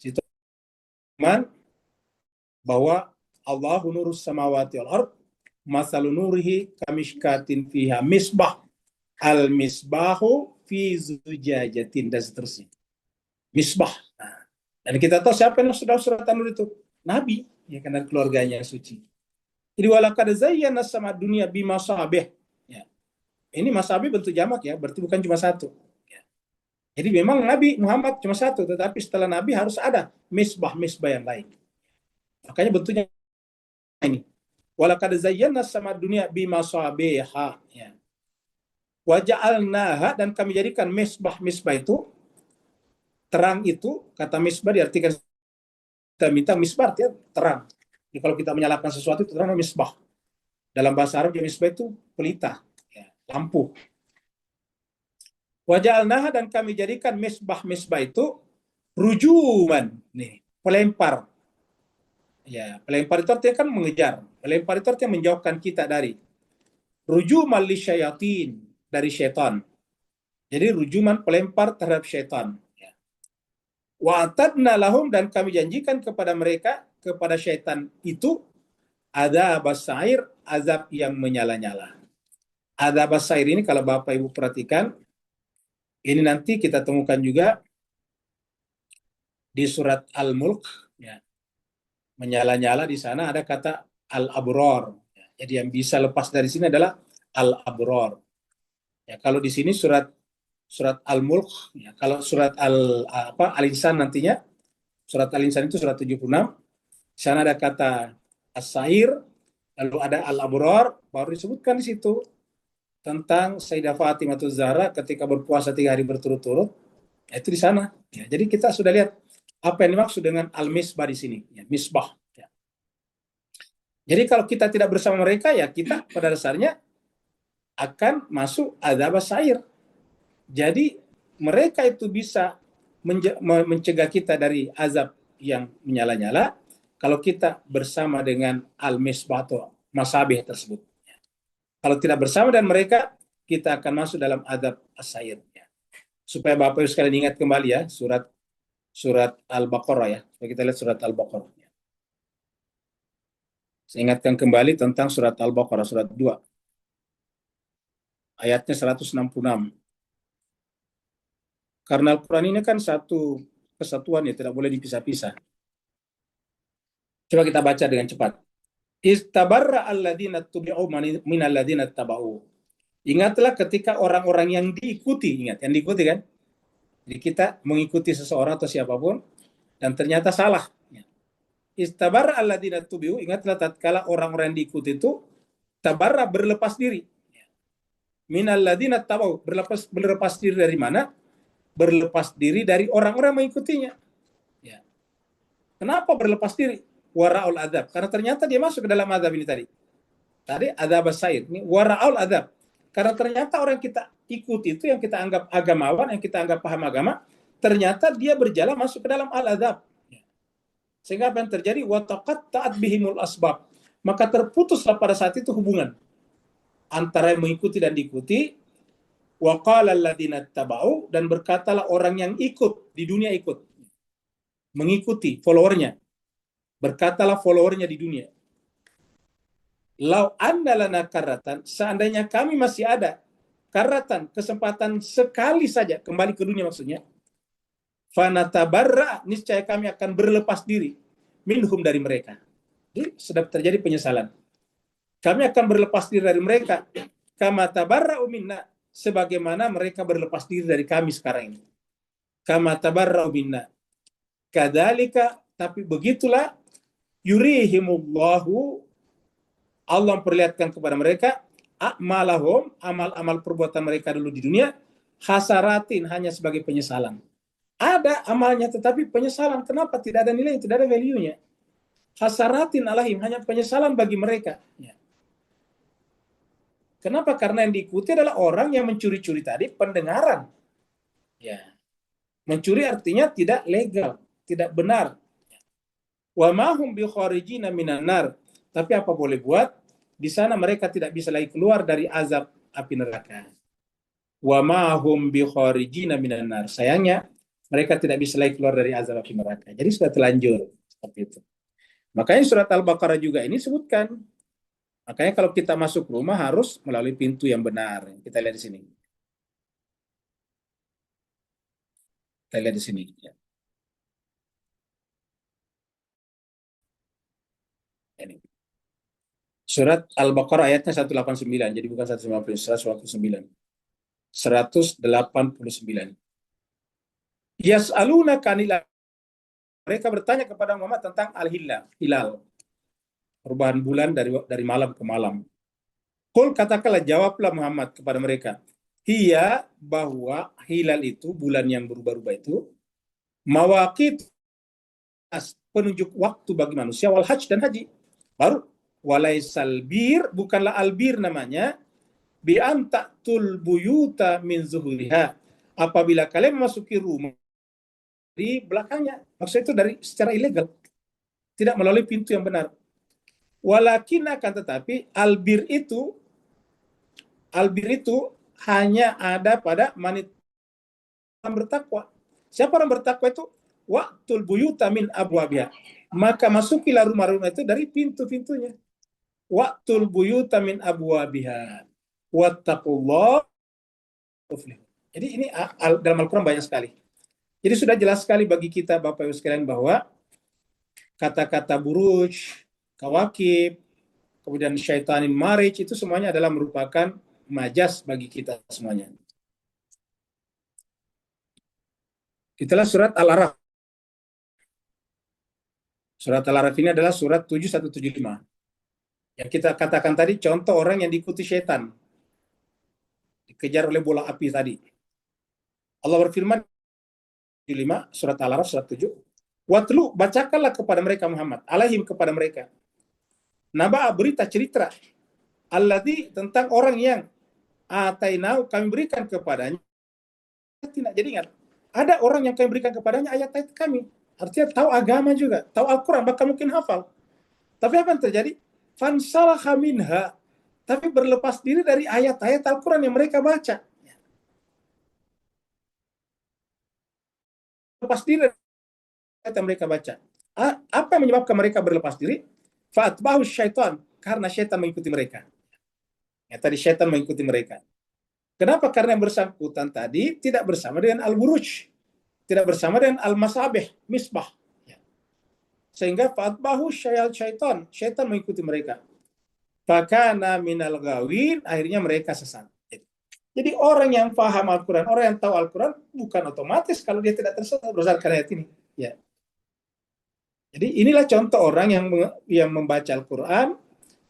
Situ bahwa Allahu nurus samawati wal ard, masalu nurihi kamishkatin fiha misbah, al misbahu fi zujajatin, dan seterusnya. Misbah. Nah, dan kita tahu siapa yang sudah surat An-Nur itu? Nabi, ya kan, dan keluarganya yang suci. Jadi walaqad zayyana sama dunia bimasabih. Ya. Ini masabih bentuk jamak ya, berarti bukan cuma satu. Ya. Jadi memang Nabi Muhammad cuma satu, tetapi setelah Nabi harus ada misbah-misbah yang lain. Makanya bentuknya ini. Walaqad zayyana sama dunia bimasabiha. Ya. Wa ja'alnaha, dan kami jadikan misbah-misbah itu, terang itu, kata misbah diartikan, kita minta misbah ya terang. Jadi kalau kita menyalakan sesuatu itu terang, misbah. Dalam bahasa Arab misbah itu pelita, ya, lampu. Waja'alnaha, dan kami jadikan misbah-misbah itu rujuman, nih, pelempar. Ya, pelempar itu artinya kan mengejar. Pelempar itu artinya menjauhkan kita dari rujuman lisyayatin, dari syaitan. Jadi rujuman pelempar terhadap syaitan. Ya. Wa atadna lahum, dan kami janjikan kepada mereka, kepada syaitan itu, azab as-sa'ir, azab yang menyala-nyala. Azab as-sa'ir ini kalau Bapak Ibu perhatikan, ini nanti kita temukan juga di surat Al-Mulk, ya. Menyala-nyala di sana ada kata al-abror. Ya. Jadi yang bisa lepas dari sini adalah al-abror. Ya, kalau di sini surat Al-Mulk, ya, kalau surat Al-Insan nantinya, surat Al-Insan itu surat 76, di sana ada kata as-sair, lalu ada al-abror, baru disebutkan di situ tentang Sayyidah Fatimah Zahra ketika berpuasa 3 hari berturut-turut, itu di sana. Ya, jadi kita sudah lihat apa yang dimaksud dengan al-misbah di sini, ya, misbah. Ya. Jadi kalau kita tidak bersama mereka, ya kita pada dasarnya akan masuk azab as-sair. Jadi mereka itu bisa mencegah kita dari azab yang menyala-nyala kalau kita bersama dengan al-misbah atau masabih tersebut. Kalau tidak bersama dengan mereka, kita akan masuk dalam azab as-sair. Ya. Supaya Bapak Ibu sekalian ingat kembali ya, surat Al-Baqarah ya. Kita lihat surat Al-Baqarah. Saya ingatkan kembali tentang surat Al-Baqarah, surat 2. Ayatnya 166. Karena Al-Quran ini kan satu kesatuan ya, tidak boleh dipisah-pisah. Coba kita baca dengan cepat. Istabarra alladhina tubi'u min alladhina taba'u. Ingatlah ketika orang-orang yang diikuti, ingat, yang diikuti kan? Jadi kita mengikuti seseorang atau siapapun, dan ternyata salah. Istabarra alladhina tubi'u, ingatlah tatkala orang-orang yang diikuti itu, tabarra, berlepas diri. Min alladhina taba'u, berlepas diri dari mana? Berlepas diri dari orang-orang mengikutinya. Ya. Kenapa berlepas diri? Wara'ul adab. Karena ternyata dia masuk ke dalam adab ini tadi. Tadi adab as-sair. Ini wara'ul adab. Karena ternyata orang kita ikuti itu, yang kita anggap agamawan, yang kita anggap paham agama, ternyata dia berjalan masuk ke dalam al-adab. Ya. Sehingga apa yang terjadi? Wa taqatta'at bihimul asbab. Maka terputuslah pada saat itu hubungan antara yang mengikuti dan diikuti. Wa qala alladziina taba'u, dan berkatalah orang yang ikut di dunia, ikut mengikuti followernya, berkatalah followernya di dunia, lau anna lana karratan, seandainya kami masih ada karratan, kesempatan sekali saja kembali ke dunia maksudnya, fanatabarra, niscaya kami akan berlepas diri minhum, dari mereka. Jadi sudah terjadi penyesalan, kami akan berlepas diri dari mereka, kama tabarra'u minna, sebagaimana mereka berlepas diri dari kami sekarang ini. Kama tabarra'u minna. Kadzalika, tapi begitulah, yurihimullahu, Allah memperlihatkan kepada mereka, a'malahum, amal-amal perbuatan mereka dulu di dunia, hasaratin, hanya sebagai penyesalan. Ada amalnya tetapi penyesalan. Kenapa? Tidak ada nilai, tidak ada value-nya. Hasaratin alahim, hanya penyesalan bagi mereka. Ya. Kenapa? Karena yang diikuti adalah orang yang mencuri-curi tadi pendengaran. Ya. Mencuri artinya tidak legal, tidak benar. Wa ma hum bi kharijina minan nar. Tapi apa boleh buat, di sana mereka tidak bisa lagi keluar dari azab api neraka. Wa ma hum bi kharijina minan nar. Sayangnya mereka tidak bisa lagi keluar dari azab api neraka. Jadi sudah telanjur seperti itu. Makanya surat Al-Baqarah juga ini sebutkan. Makanya kalau kita masuk rumah harus melalui pintu yang benar. Kita lihat di sini. Kita lihat di sini. Ya. Ini. Surat Al-Baqarah ayatnya 189, jadi bukan 150, 189. 189. Yas'aluna kanil, mereka bertanya kepada Muhammad tentang hilal, perubahan bulan dari malam ke malam. Qul, katakanlah, jawablah Muhammad kepada mereka, hiya, bahwa hilal itu, bulan yang berubah-ubah itu, mawaqit, penunjuk waktu bagi manusia, wal hajj, dan haji. Baru walaisal bir, bukanlah albir namanya, bi antatul buyuta min zuhuriha, apabila kalian memasuki rumah di belakangnya, maksudnya itu dari secara ilegal, tidak melalui pintu yang benar. Walakin, akan tetapi, albir itu hanya ada pada wanita yang bertakwa. Siapa orang bertakwa itu? Waqtul buyuta min abwabiha, maka masukilah rumah-rumah itu dari pintu-pintunya. Waqtul buyuta min abwabiha wattaqullah. Jadi ini dalam Al-Quran banyak sekali. Jadi sudah jelas sekali bagi kita Bapak Ibu sekalian bahwa kata-kata buruj, kawakib, kemudian syaitanin marij, itu semuanya adalah merupakan majas bagi kita semuanya. Itulah surat Al-Araf. Surat Al-Araf ini adalah surat 7175. Yang kita katakan tadi, contoh orang yang diikuti syaitan, dikejar oleh bola api tadi. Allah berfirman di 5, surat Al-Araf, surat 7. Watlu, bacakanlah kepada mereka Muhammad, alaihim, kepada mereka. Naba, berita, cerita. Alladzi, tentang orang yang atainau, kami berikan kepadanya. Jadi ingat, ada orang yang kami berikan kepadanya ayat-ayat kami. Artinya tahu agama juga, tahu Al-Quran, bahkan mungkin hafal. Tapi apa yang terjadi? Fansalakha minha, tapi berlepas diri dari ayat-ayat Al-Quran yang mereka baca. Lepas diri dari ayat yang mereka baca. Apa yang menyebabkan mereka berlepas diri? Fa'atbahu syaitan, karena syaitan mengikuti mereka. Ya, tadi syaitan mengikuti mereka. Kenapa? Karena yang bersangkutan tadi tidak bersama dengan al-buruj, tidak bersama dengan al-masabih, misbah. Ya. Sehingga fa'atbahu syaitan, syaitan mengikuti mereka. Fakana minal gawin, akhirnya mereka sesat. Jadi orang yang paham Al-Quran, orang yang tahu Al-Quran, bukan otomatis kalau dia tidak tersesat berdasarkan ayat ini. Ya. Jadi inilah contoh orang yang membaca Al-Quran,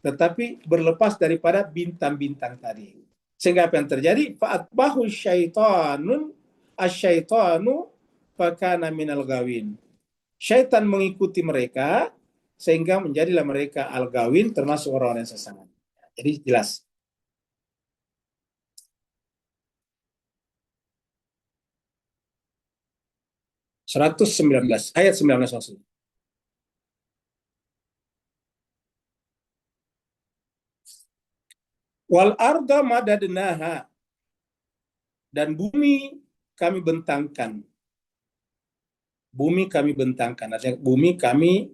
tetapi berlepas daripada bintang-bintang tadi. Sehingga apa yang terjadi? Fa'atbahu syaitanu fakana minal gawin. Syaitan mengikuti mereka, sehingga menjadilah mereka al-gawin, termasuk orang-orang yang sesat. Jadi jelas. Ayat 19 maksudnya. Wal arda madadnaha, dan bumi kami bentangkan. Bumi kami bentangkan, artinya bumi kami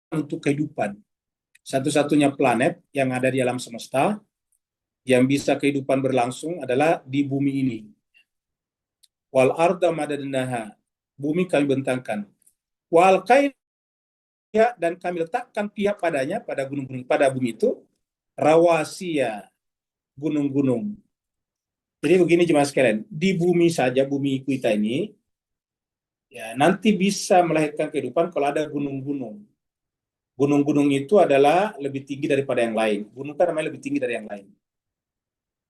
untuk kehidupan. Satu-satunya planet yang ada di alam semesta yang bisa kehidupan berlangsung adalah di bumi ini. Wal arda madadnaha, bumi kami bentangkan. Wal qaida, dan kami letakkan pihak padanya, pada gunung-gunung, pada bumi itu, rawasiya, gunung-gunung. Jadi begini jemaah sekalian, di bumi saja, bumi kita ini, ya nanti bisa melahirkan kehidupan kalau ada gunung-gunung. Gunung-gunung itu adalah lebih tinggi daripada yang lain. Gunung kan namanya lebih tinggi dari yang lain.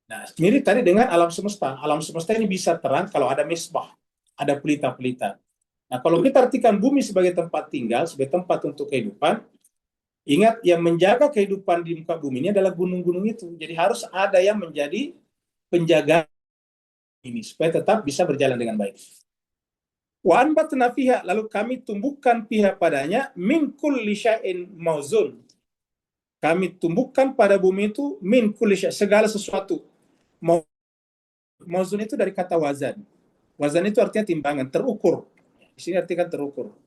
Nah, mirip tadi dengan alam semesta. Alam semesta ini bisa terang kalau ada misbah, ada pelita-pelita. Nah, kalau kita artikan bumi sebagai tempat tinggal, sebagai tempat untuk kehidupan, ingat, yang menjaga kehidupan di muka bumi ini adalah gunung-gunung itu. Jadi harus ada yang menjadi penjaga ini, supaya tetap bisa berjalan dengan baik. Wa anbatna fiha, lalu kami tumbuhkan fiha padanya min kulli syai'in mauzun, kami tumbuhkan pada bumi itu min kulli syai', segala sesuatu. Mauzun itu dari kata wazan. Wazan itu artinya timbangan, terukur. Di sini artikan terukur.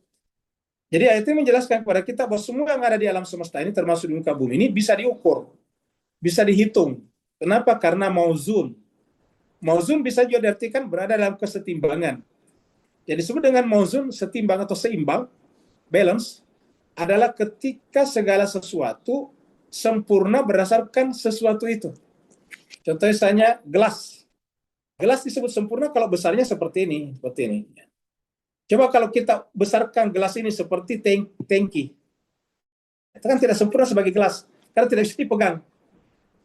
Jadi ayat ini menjelaskan kepada kita bahwa semua yang ada di alam semesta ini, termasuk di muka bumi ini, bisa diukur, bisa dihitung. Kenapa? Karena mauzun. Mauzun bisa juga diartikan berada dalam kesetimbangan. Jadi disebut dengan mauzun, setimbang atau seimbang, balance, adalah ketika segala sesuatu sempurna berdasarkan sesuatu itu. Contohnya misalnya gelas. Gelas disebut sempurna kalau besarnya seperti ini. Coba kalau kita besarkan gelas ini seperti tangki. Itu kan tidak sempurna sebagai gelas, karena tidak bisa dipegang.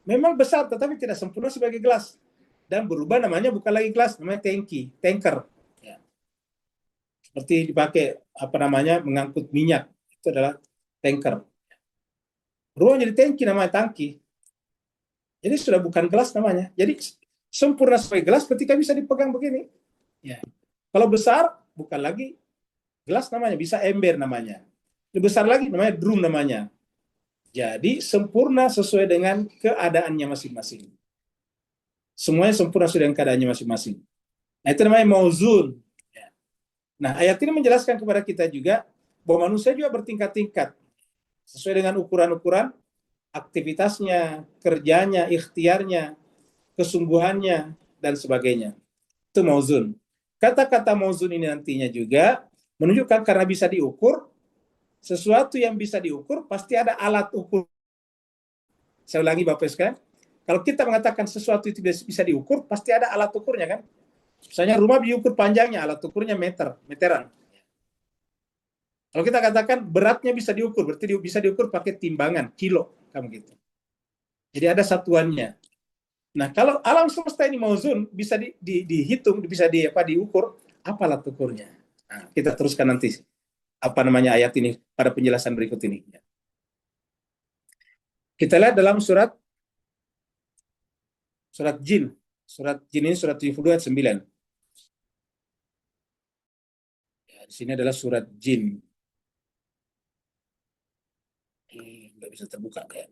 Memang besar, tetapi tidak sempurna sebagai gelas. Dan berubah namanya bukan lagi gelas, namanya tangki, tanker. Ya. Seperti dipakai, mengangkut minyak. Itu adalah tanker. Berubah jadi tangki, namanya tangki. Jadi sudah bukan gelas namanya. Jadi sempurna sebagai gelas ketika bisa dipegang begini. Ya. Kalau besar, bukan lagi gelas namanya, bisa ember namanya. Lebih besar lagi namanya drum namanya. Jadi sempurna sesuai dengan keadaannya masing-masing. Semuanya sempurna sesuai dengan keadaannya masing-masing. Nah, itu namanya mauzun. Ya. Nah, ayat ini menjelaskan kepada kita juga bahwa manusia juga bertingkat-tingkat sesuai dengan ukuran-ukuran aktivitasnya, kerjanya, ikhtiarnya, kesungguhannya, dan sebagainya. Itu mauzun. Kata-kata mauzun ini nantinya juga menunjukkan karena bisa diukur, sesuatu yang bisa diukur pasti ada alat ukur. Saya ulangi Bapak sekalian, kalau kita mengatakan sesuatu itu bisa diukur, pasti ada alat ukurnya kan. Misalnya rumah diukur panjangnya, alat ukurnya meteran. Kalau kita katakan beratnya bisa diukur, berarti bisa diukur pakai timbangan, kilo, kamu gitu. Jadi ada satuannya. Nah, kalau alam semesta ini mauzun, bisa dihitung, bisa diukur, apa alat ukurnya? Nah, kita teruskan nanti ayat ini pada penjelasan berikut ini. Kita lihat dalam surat Jin. Surat Jin ini surat 72 ayat 9. Ya, di sini adalah surat Jin. Nggak bisa terbuka kayak.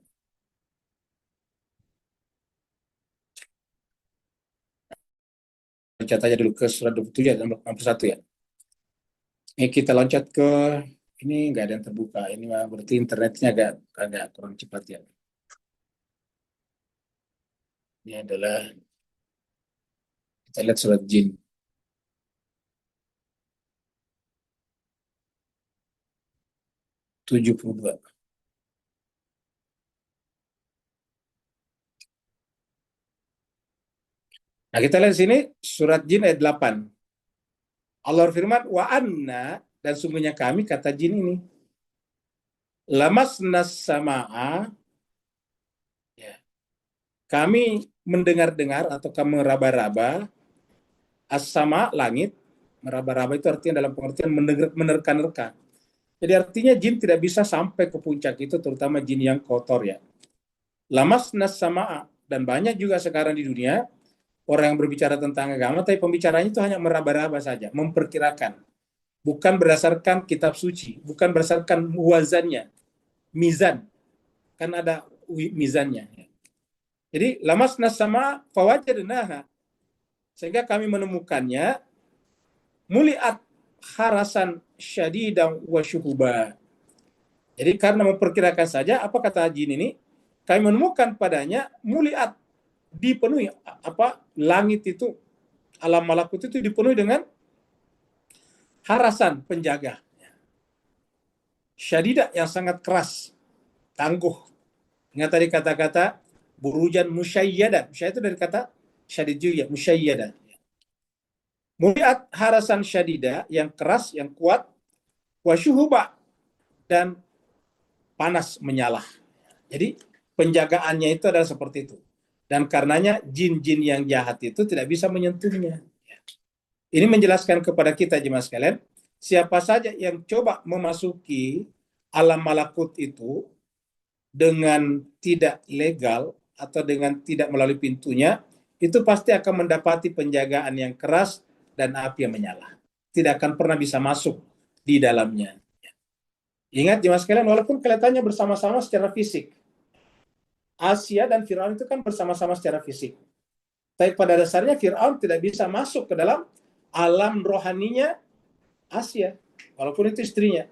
Loncat aja dulu ke surat 27 ayat 61 ya. Ini kita loncat ke ini nggak ada yang terbuka. Ini berarti internetnya agak kurang cepat ya. Ini adalah kita lihat surat Jin. Tujuh puluh dua. Nah, kita lihat di sini surat Jin ayat 8. Allah berfirman, wa anna, dan sungguhnya kami, kata jin ini, lamasnas sama'a, ya, kami mendengar-dengar atau kami meraba-raba, as-sama, langit, meraba-raba itu artinya dalam pengertian menerka-nerka. Jadi artinya jin tidak bisa sampai ke puncak itu, terutama jin yang kotor ya. Lamasnas sama'a, dan banyak juga sekarang di dunia, orang yang berbicara tentang agama, tapi pembicaranya itu hanya meraba-raba saja, memperkirakan. Bukan berdasarkan kitab suci, bukan berdasarkan wazannya, mizan. Kan ada mizannya. Jadi, lamasna sama fawajadnaha. Sehingga kami menemukannya, muliat harasan syadidan wa syuhuba. Jadi, karena memperkirakan saja, apa kata jin ini? Kami menemukan padanya muliat, dipenuhi langit itu, alam malakut itu dipenuhi dengan harasan penjaga, syadidah yang sangat keras, tangguh. Ingat tadi kata-kata burujan musyayyada. Musyayyada itu dari kata syadid juga, musyayyada. Muliat harasan syadidah yang keras, yang kuat, wasyuhuba, dan panas menyala. Jadi penjagaannya itu adalah seperti itu. Dan karenanya jin-jin yang jahat itu tidak bisa menyentuhnya. Ini menjelaskan kepada kita jemaah sekalian, siapa saja yang coba memasuki alam malakut itu dengan tidak legal atau dengan tidak melalui pintunya, itu pasti akan mendapati penjagaan yang keras dan api yang menyala. Tidak akan pernah bisa masuk di dalamnya. Ingat jemaah sekalian, walaupun kelihatannya bersama-sama secara fisik, Asia dan Fir'aun itu kan bersama-sama secara fisik. Tapi pada dasarnya Fir'aun tidak bisa masuk ke dalam alam rohaninya Asia, walaupun itu istrinya.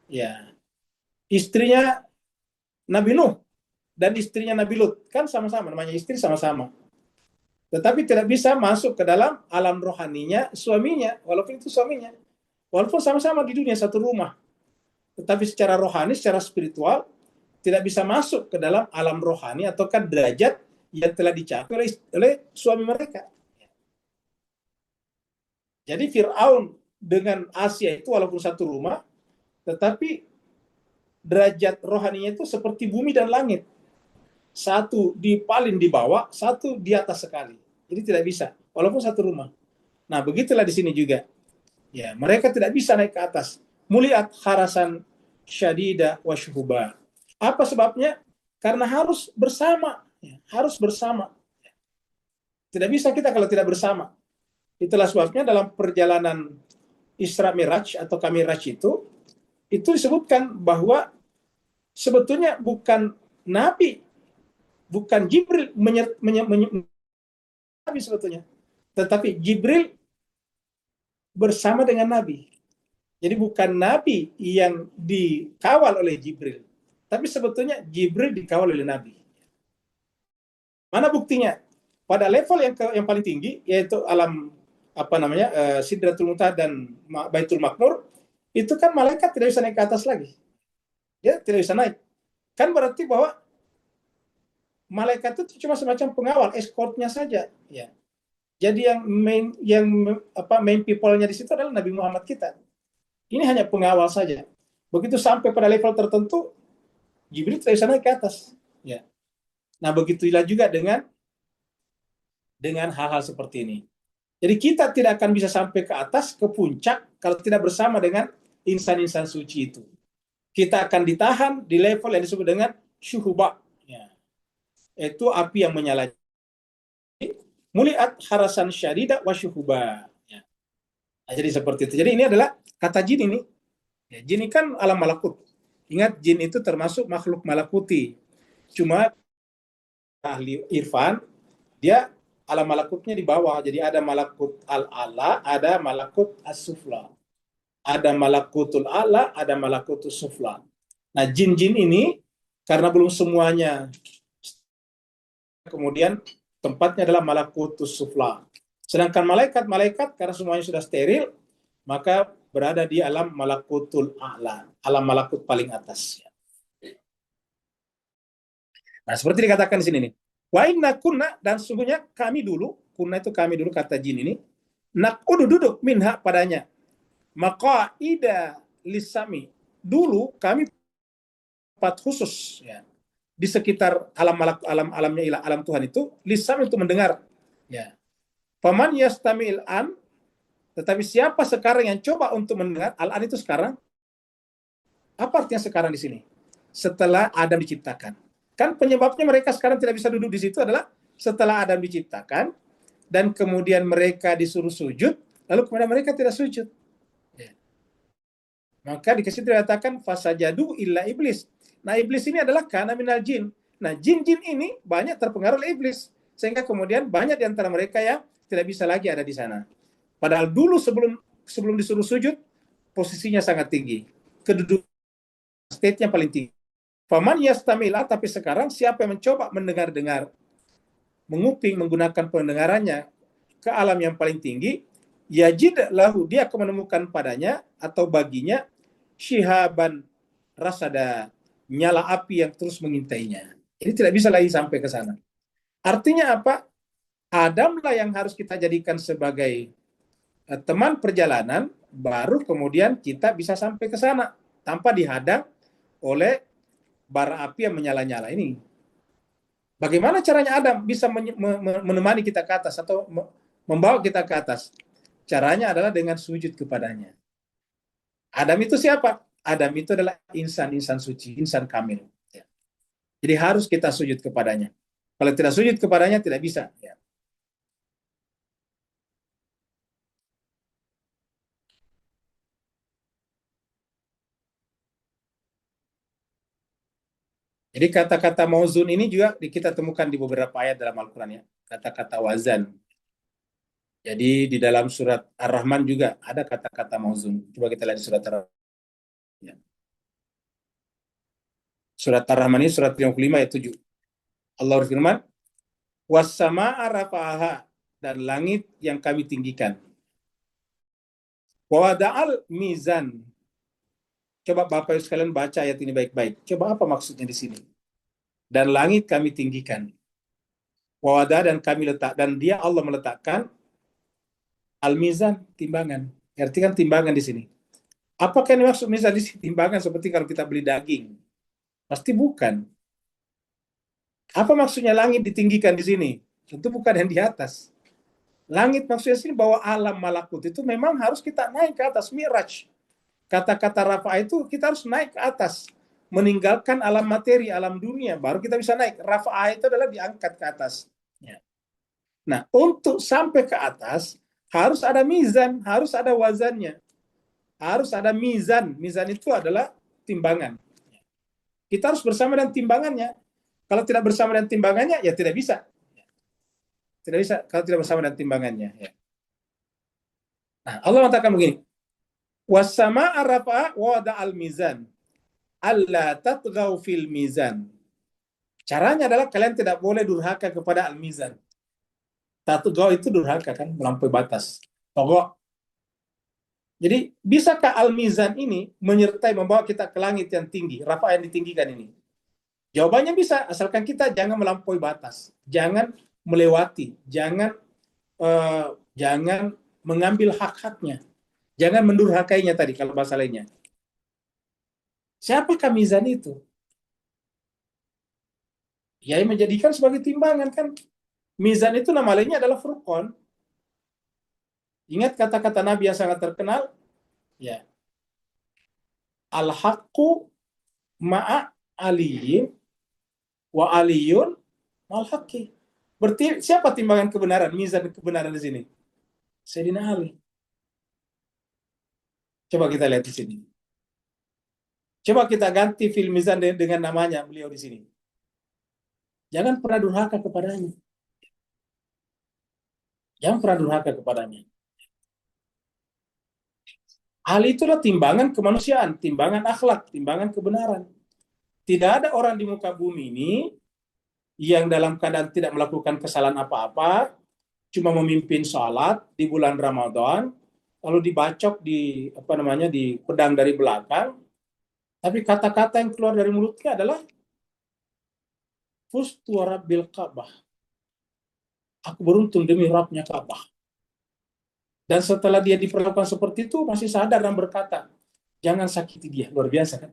Ya, istrinya Nabi Nuh dan istrinya Nabi Lut kan sama-sama, namanya istri sama-sama. Tetapi tidak bisa masuk ke dalam alam rohaninya suaminya, walaupun itu suaminya. Walaupun sama-sama di dunia satu rumah. Tetapi secara rohani, secara spiritual, tidak bisa masuk ke dalam alam rohani ataukah derajat yang telah dicapai oleh suami mereka. Jadi Fir'aun dengan Asia itu walaupun satu rumah, tetapi derajat rohaninya itu seperti bumi dan langit. Satu paling di bawah, satu di atas sekali. Jadi tidak bisa, walaupun satu rumah. Nah, begitulah di sini juga. Ya, mereka tidak bisa naik ke atas. Muliat harasan syadida wa syuhuba. Apa sebabnya? Karena harus bersama. Ya, harus bersama. Tidak bisa kita kalau tidak bersama. Itulah sebabnya dalam perjalanan Isra Miraj atau Miraj itu disebutkan bahwa sebetulnya bukan Nabi, bukan Jibril Nabi sebetulnya. Tetapi Jibril bersama dengan Nabi. Jadi bukan Nabi yang dikawal oleh Jibril, tapi sebetulnya Jibril dikawal oleh Nabi. Mana buktinya? Pada level yang paling tinggi, yaitu alam Sidratul Muntaha dan Baitul Maqmur, itu kan malaikat tidak bisa naik ke atas lagi. Ya, tidak bisa naik. Kan berarti bahwa malaikat itu cuma semacam pengawal, escortnya saja. Ya. Jadi yang main people-nya di situ adalah Nabi Muhammad kita. Ini hanya pengawal saja. Begitu sampai pada level tertentu, Jibril tidak bisa naik ke atas. Ya. Nah, begitulah juga dengan hal-hal seperti ini. Jadi kita tidak akan bisa sampai ke atas, ke puncak, kalau tidak bersama dengan insan-insan suci itu. Kita akan ditahan di level yang disebut dengan syuhubah. Ya. Itu api yang menyala. Muliat harasan syadida wa syuhubah. Ya. Nah, jadi seperti itu. Jadi ini adalah kata jin ini. Ya, jin ini kan alam malakut. Ingat, jin itu termasuk makhluk malakuti. Cuma ahli irfan, dia alam malakutnya di bawah. Jadi ada malakut al-ala, ada malakut as-sufla. Ada malakutul ala, ada malakutus sufla. Nah, jin-jin ini karena belum semuanya, kemudian tempatnya adalah malakutus sufla. Sedangkan malaikat karena semuanya sudah steril, maka berada di alam malakutul a'la, alam malakut paling atas. Nah, seperti dikatakan di sini nih. Wa inna kunna, dan sungguhnya kami dulu, kunna itu kami dulu kata jin ini, nakudu duduk minha padanya. Maqaida lisami. Dulu kami tempat khusus ya di sekitar alam Tuhan itu, lisam untuk mendengar. Ya. Paman yastamil an, tetapi siapa sekarang yang coba untuk mendengar, al-an itu sekarang. Apa artinya sekarang di sini? Setelah Adam diciptakan. Kan penyebabnya mereka sekarang tidak bisa duduk di situ adalah setelah Adam diciptakan dan kemudian mereka disuruh sujud, lalu kemudian mereka tidak sujud. Ya. Maka dikasih dikatakan fasajadu illa iblis. Nah, iblis ini adalah kana minal jin. Nah, jin-jin ini banyak terpengaruh oleh iblis, sehingga kemudian banyak di antara mereka yang tidak bisa lagi ada di sana. Padahal dulu sebelum disuruh sujud, posisinya sangat tinggi. Kedudukan state-nya paling tinggi. Faman yastamila, tapi sekarang siapa yang mencoba mendengar-dengar, menguping, menggunakan pendengarannya ke alam yang paling tinggi, yajid lahu, dia akan menemukan padanya atau baginya syihaban rasada, nyala api yang terus mengintainya. Ini tidak bisa lagi sampai ke sana. Artinya apa? Adamlah yang harus kita jadikan sebagai teman perjalanan, baru kemudian kita bisa sampai ke sana tanpa dihadang oleh bara api yang menyala-nyala ini. Bagaimana caranya Adam bisa menemani kita ke atas atau membawa kita ke atas? Caranya adalah dengan sujud kepadanya. Adam itu siapa? Adam itu adalah insan suci, insan kamil. Ya. Jadi harus kita sujud kepadanya. Kalau tidak sujud kepadanya, tidak bisa. Ya. Jadi kata-kata mauzun ini juga kita temukan di beberapa ayat dalam Al-Quran ya. Kata-kata wazan. Jadi di dalam surat Ar-Rahman juga ada kata-kata mauzun. Coba kita lihat di surat Ar-Rahman. Ya. Surat Ar-Rahman ini surat 55 ayat 7. Allah berfirman, "Was-samaa'a rafa'aha," dan langit yang kami tinggikan. "Wa wada'al mizan." Coba Bapak Ibu sekalian baca ayat ini baik-baik. Coba apa maksudnya di sini? Dan langit kami tinggikan. Wa wada, dan kami letak, dan dia Allah meletakkan al-mizan, timbangan. Artikan timbangan di sini. Apakah ini maksud mizan di sini? Timbangan seperti kalau kita beli daging? Pasti bukan. Apa maksudnya langit ditinggikan di sini? Tentu bukan yang di atas. Langit maksudnya sini bahwa alam malakut itu memang harus kita naik ke atas, miraj. Kata-kata rafa itu kita harus naik ke atas, meninggalkan alam materi, alam dunia, baru kita bisa naik. Rafa itu adalah diangkat ke atas. Ya. Nah, untuk sampai ke atas harus ada mizan, harus ada wazannya, harus ada mizan. Mizan itu adalah timbangan. Kita harus bersama dengan timbangannya. Kalau tidak bersama dengan timbangannya, ya tidak bisa. Tidak bisa kalau tidak bersama dengan timbangannya. Ya. Nah, Allah mengatakan begini, "Was-samaa'a rafa'a wa wada'al mizan, alla tatghaw fil mizan." Caranya adalah kalian tidak boleh durhaka kepada al-mizan. Tatghaw itu durhaka kan, melampaui batas. Togok. Jadi, bisakah al-mizan ini menyertai membawa kita ke langit yang tinggi, rafa yang ditinggikan ini? Jawabannya bisa, asalkan kita jangan melampaui batas, jangan melewati, jangan mengambil hak-haknya. Jangan mendurhakainya tadi kalau bahasa lainnya. Siapakah mizan itu? Ya, yang menjadikan sebagai timbangan kan. Mizan itu nama lainnya adalah furqan. Ingat kata-kata Nabi yang sangat terkenal? Ya. Al-haqqu ma'a aliyin wa aliyun ma'al haqqi. Berarti siapa timbangan kebenaran, mizan kebenaran di sini? Sayyidina Ali. Coba kita lihat di sini. Coba kita ganti fil mizan dengan namanya beliau di sini. Jangan pernah durhaka kepadanya. Jangan pernah durhaka kepadanya. Ali itulah timbangan kemanusiaan, timbangan akhlak, timbangan kebenaran. Tidak ada orang di muka bumi ini yang dalam keadaan tidak melakukan kesalahan apa-apa, cuma memimpin sholat di bulan Ramadan, lalu dibacok di pedang dari belakang, tapi kata-kata yang keluar dari mulutnya adalah fustu rabbil Ka'bah. Aku beruntung demi Rabbnya Ka'bah. Dan setelah dia diperlakukan seperti itu, masih sadar dan berkata, jangan sakiti dia. Luar biasa kan?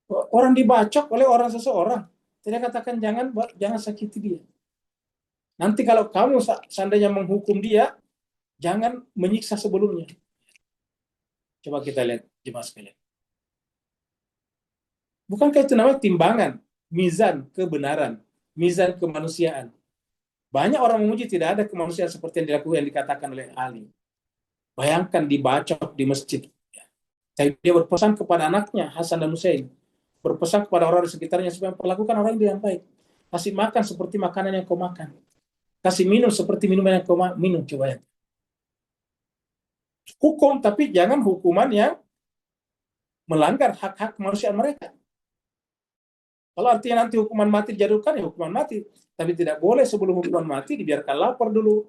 Orang dibacok oleh orang seseorang, tidak katakan jangan sakiti dia. Nanti kalau kamu seandainya menghukum dia, jangan menyiksa sebelumnya. Coba kita lihat, jemaah sekalian. Bukankah itu namanya timbangan, mizan kebenaran, mizan kemanusiaan? Banyak orang memuji tidak ada kemanusiaan seperti yang dilakukan, yang dikatakan oleh Ali. Bayangkan dibacok di masjid. Tapi dia berpesan kepada anaknya, Hasan dan Husain. Berpesan kepada orang di sekitarnya supaya perlakukan orang dengan baik. Kasih makan seperti makanan yang kau makan. Kasih minum seperti minuman yang kau minum. Coba ya. Hukum, tapi jangan hukuman yang melanggar hak-hak kemanusiaan mereka. Kalau artinya nanti hukuman mati dijatuhkan, ya hukuman mati. Tapi tidak boleh sebelum hukuman mati dibiarkan lapar dulu,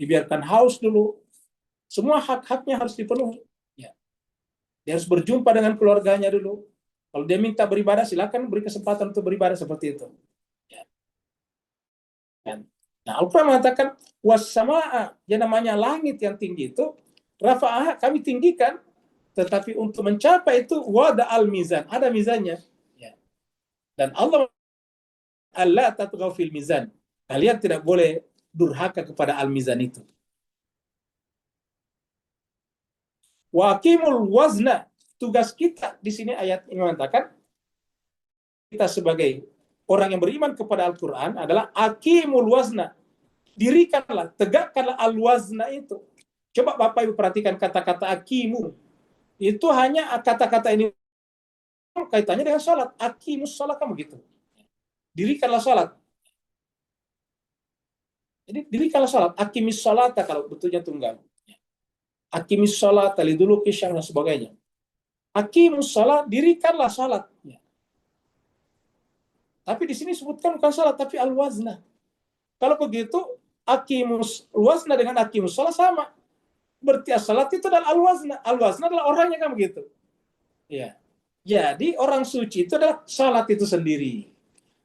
dibiarkan haus dulu. Semua hak-haknya harus dipenuhi. Ya. Dia harus berjumpa dengan keluarganya dulu. Kalau dia minta beribadah, silakan beri kesempatan untuk beribadah seperti itu. Ya. Nah, Al-Quran mengatakan, was-samaa'a, yang namanya langit yang tinggi itu, rafa'aha, kami tinggikan, tetapi untuk mencapai itu, wada'al mizan, ada mizannya. Ya. Dan Allah tatghaw fil mizan. Kalian tidak boleh durhaka kepada al-mizan itu. Wa aqimul wazna, tugas kita di sini ayat ini mengatakan kita sebagai orang yang beriman kepada Al-Qur'an adalah aqimul wazna. Dirikanlah, tegakkanlah al-wazna itu. Coba Bapak Ibu perhatikan kata-kata aqimu. Itu hanya kata-kata ini kaitannya dengan salat. Aqimus salat, kamu gitu. dirikanlah salat. Jadi dirikanlah salat, aqimis salata kalau betulnya tunggal. Aqimis salata liduluki syam dan sebagainya. Aqimus salat, dirikanlah salat. Tapi di sini sebutkan bukan salat tapi al-wazna. Kalau begitu aqimus wazna dengan aqimus salat sama. Berarti as-salat itu adalah al-wazna. Al-wazna adalah orangnya kan begitu. Ya. Jadi orang suci itu adalah salat itu sendiri.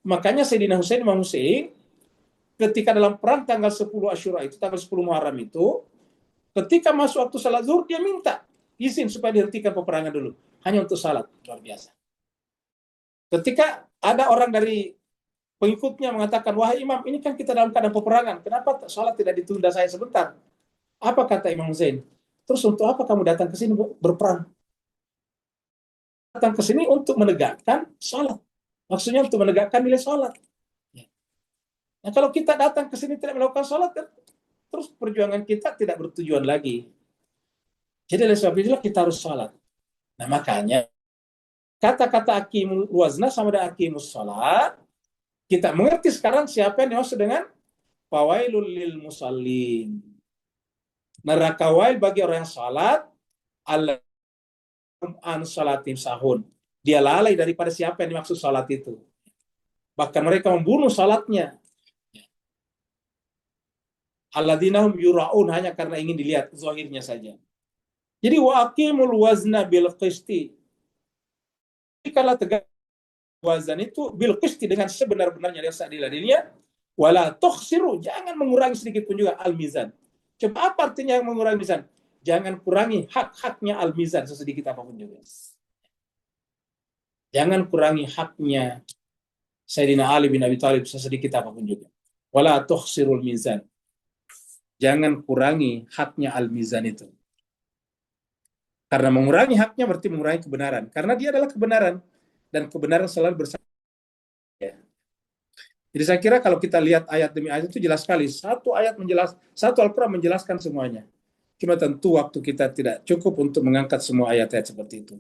Makanya Sayyidina Husain Imam Husain ketika dalam perang tanggal 10 Asyura itu, tanggal 10 Muharram itu, ketika masuk waktu salat zuhur, dia minta izin supaya dihentikan peperangan dulu. Hanya untuk salat. Luar biasa. Ketika ada orang dari pengikutnya mengatakan, wahai imam, ini kan kita dalam keadaan peperangan. Kenapa salat tidak ditunda saya sebentar? Apa kata Imam Husain? Terus untuk apa kamu datang ke sini berperang? Datang ke sini untuk menegakkan salat. Maksudnya untuk menegakkan nilai salat. Nah, kalau kita datang ke sini tidak melakukan salat, terus perjuangan kita tidak bertujuan lagi. Jadi oleh sebab itulah kita harus salat. Nah, makanya kata-kata aqimul wazna sama dengan aqimus salat, kita mengerti sekarang siapa yang dimaksud dengan fawailul lil musallin. Neraka wail bagi orang yang salat, an salatim sahun. Dia lalai daripada siapa yang dimaksud salat itu. Bahkan mereka membunuh salatnya. Alladzina hum yura'un, hanya karena ingin dilihat zahirnya saja. Jadi wa aqimul wazna bil qisti. Kalau tegak wazan itu bil qisti dengan sebenar-benarnya dan seadil-adilnya, wala tukhsiru, jangan mengurangi sedikit pun juga al mizan. Coba apa artinya mengurangi mizan? Jangan kurangi hak-haknya al mizan sesedikit apapun juga. Jangan kurangi haknya Sayyidina Ali bin Abi Thalib sesedikit apapun juga. Wala tukhsirul mizan. Jangan kurangi haknya al-mizan itu. Karena mengurangi haknya berarti mengurangi kebenaran. Karena dia adalah kebenaran. Dan kebenaran selalu bersama. Ya. Jadi saya kira kalau kita lihat ayat demi ayat itu jelas sekali. Satu Al-Quran menjelaskan semuanya. Cuma tentu waktu kita tidak cukup untuk mengangkat semua ayat-ayat seperti itu.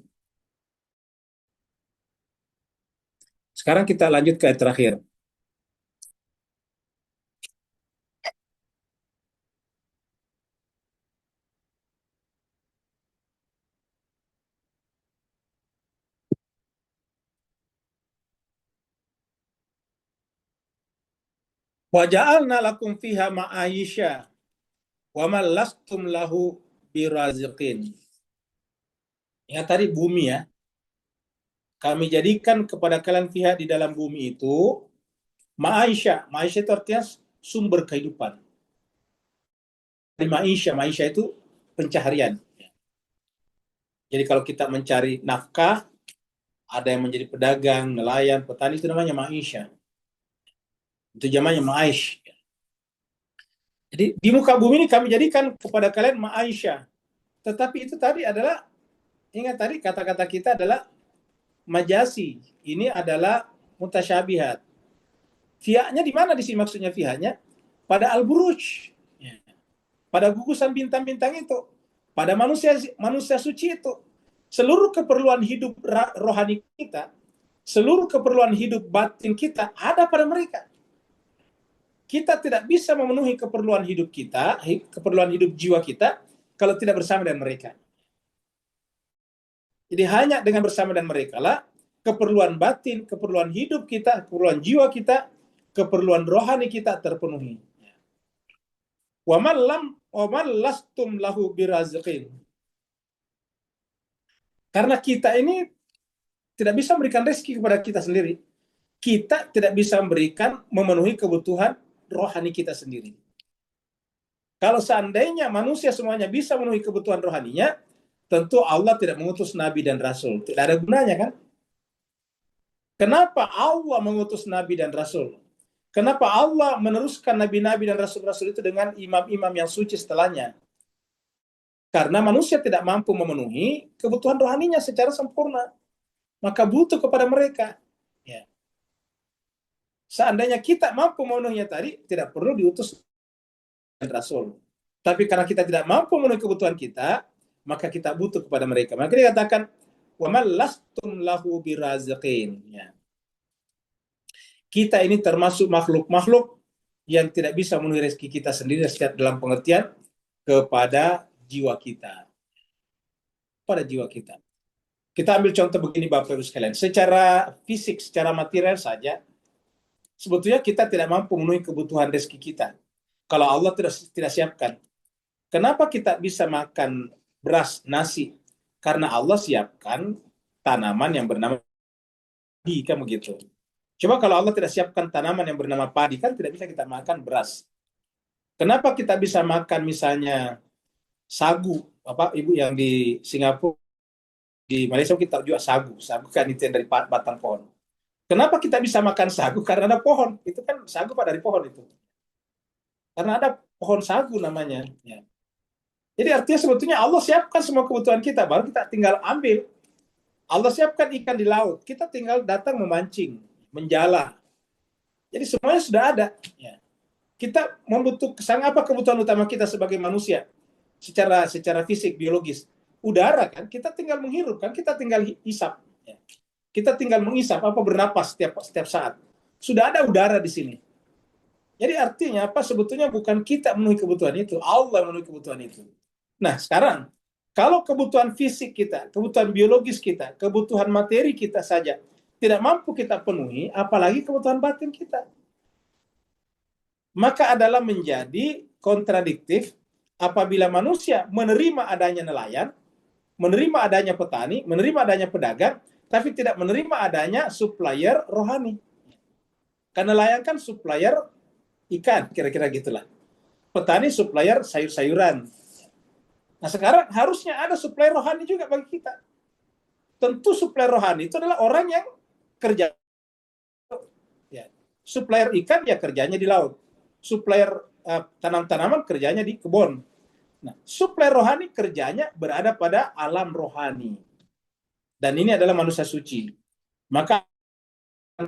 Sekarang kita lanjut ke ayat terakhir. Wa ja'alna lakum fiha ma'aisha wa ma lastum lahu biraziqin. Ingat tadi bumi ya. Kami jadikan kepada kalian fiha di dalam bumi itu ma'aisha. Ma'aisha itu artinya sumber kehidupan. Ma'aisha itu pencaharian. Jadi kalau kita mencari nafkah, ada yang menjadi pedagang, nelayan, petani, itu namanya ma'aisha. Itu zamannya ma'aish. Jadi di muka bumi ini kami jadikan kepada kalian ma'aisha. Tetapi itu tadi adalah, ingat tadi kata-kata kita adalah majasi. Ini adalah mutasyabihat. Fi'anya di mana di sini maksudnya fi'anya? Pada al-buruj. Pada gugusan bintang-bintang itu. Pada manusia suci itu. Seluruh keperluan hidup rohani kita, seluruh keperluan hidup batin kita ada pada mereka. Kita tidak bisa memenuhi keperluan hidup kita, keperluan hidup jiwa kita, kalau tidak bersama dengan mereka. Jadi hanya dengan bersama dengan mereka lah, keperluan batin, keperluan hidup kita, keperluan jiwa kita, keperluan rohani kita terpenuhi. Wa man lastum lahu birazqin. Karena kita ini tidak bisa memberikan rezeki kepada kita sendiri. Kita tidak bisa memenuhi kebutuhan rohani kita sendiri. Kalau seandainya manusia semuanya bisa memenuhi kebutuhan rohaninya, tentu Allah tidak mengutus nabi dan rasul. Tidak ada gunanya kan? Kenapa Allah mengutus nabi dan rasul? Kenapa Allah meneruskan nabi-nabi dan rasul-rasul itu dengan imam-imam yang suci setelahnya? Karena manusia tidak mampu memenuhi kebutuhan rohaninya secara sempurna. Maka butuh kepada mereka. Ya. Seandainya kita mampu memenuhinya tadi, tidak perlu diutus rasul. Tapi karena kita tidak mampu memenuhi kebutuhan kita, maka kita butuh kepada mereka. Maka dikatakan, wa man lastum lahu birazqin. Ya. kita ini termasuk makhluk-makhluk yang tidak bisa memenuhi rezeki kita sendiri dalam pengertian kepada jiwa kita. Pada jiwa kita. Kita ambil contoh begini Bapak Ibu sekalian. Secara fisik, secara material saja, sebetulnya kita tidak mampu memenuhi kebutuhan rezeki kita. Kalau Allah tidak siapkan. Kenapa kita bisa makan beras, nasi? Karena Allah siapkan tanaman yang bernama padi, kan begitu. Coba kalau Allah tidak siapkan tanaman yang bernama padi, kan tidak bisa kita makan beras. Kenapa kita bisa makan misalnya sagu, Ibu yang di Singapura, di Malaysia kita juga sagu kan itu yang dari batang pohon. Kenapa kita bisa makan sagu? Karena ada pohon, itu kan sagu dari pohon itu. Karena ada pohon sagu namanya. Ya. Jadi artinya sebetulnya Allah siapkan semua kebutuhan kita, baru kita tinggal ambil. Allah siapkan ikan di laut, kita tinggal datang memancing, menjala. Jadi semuanya sudah ada. Ya. Kita membutuhkan apa kebutuhan utama kita sebagai manusia secara fisik, biologis? Udara kan, kita tinggal menghirup kan, kita tinggal hisap. Ya. Kita tinggal menghisap bernapas setiap saat. Sudah ada udara di sini. Jadi artinya apa? Sebetulnya bukan kita memenuhi kebutuhan itu, Allah memenuhi kebutuhan itu. Nah sekarang, kalau kebutuhan fisik kita, kebutuhan biologis kita, kebutuhan materi kita saja tidak mampu kita penuhi, apalagi kebutuhan batin kita. Maka adalah menjadi kontradiktif apabila manusia menerima adanya nelayan, menerima adanya petani, menerima adanya pedagang, tapi tidak menerima adanya supplier rohani. Karena nelayan kan supplier ikan, kira-kira gitulah. Petani supplier sayur-sayuran. Nah sekarang harusnya ada supplier rohani juga bagi kita. Tentu supplier rohani itu adalah orang yang kerja. Ya. Supplier ikan ya kerjanya di laut. Supplier tanam-tanaman kerjanya di kebun. Nah, supplier rohani kerjanya berada pada alam rohani. Dan ini adalah manusia suci. Maka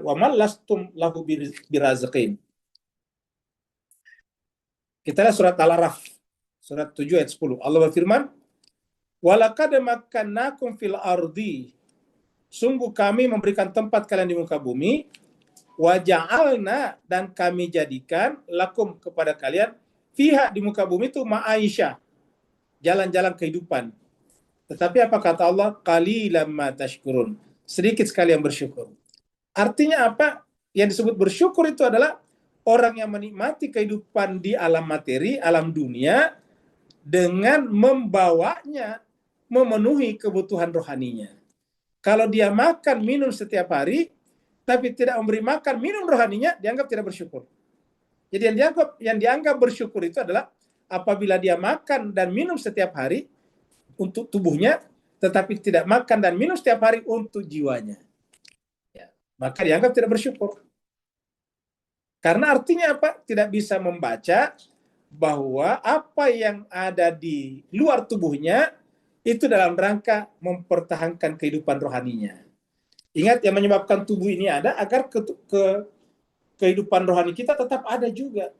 wa man lastum lahu birazqin. Kita lihat surat Al-Araf, surat 7 ayat 10. Allah berfirman, "Walaqad makkannakum fil ardi." Sungguh kami memberikan tempat kalian di muka bumi, wa ja'alna, dan kami jadikan lakum kepada kalian fiha, di muka bumi itu ma'aisyah, jalan-jalan kehidupan. Tetapi apa kata Allah? Qalilan ma tashkurun. Sedikit sekali yang bersyukur. Artinya apa? Yang disebut bersyukur itu adalah orang yang menikmati kehidupan di alam materi, alam dunia, dengan membawanya memenuhi kebutuhan rohaninya. Kalau dia makan minum setiap hari, tapi tidak memberi makan minum rohaninya, dianggap tidak bersyukur. Jadi yang dianggap bersyukur itu adalah apabila dia makan dan minum setiap hari untuk tubuhnya, tetapi tidak makan dan minum setiap hari untuk jiwanya. Ya, maka dianggap tidak bersyukur. Karena artinya apa? Tidak bisa membaca bahwa apa yang ada di luar tubuhnya itu dalam rangka mempertahankan kehidupan rohaninya. Ingat, yang menyebabkan tubuh ini ada agar kehidupan rohani kita tetap ada juga.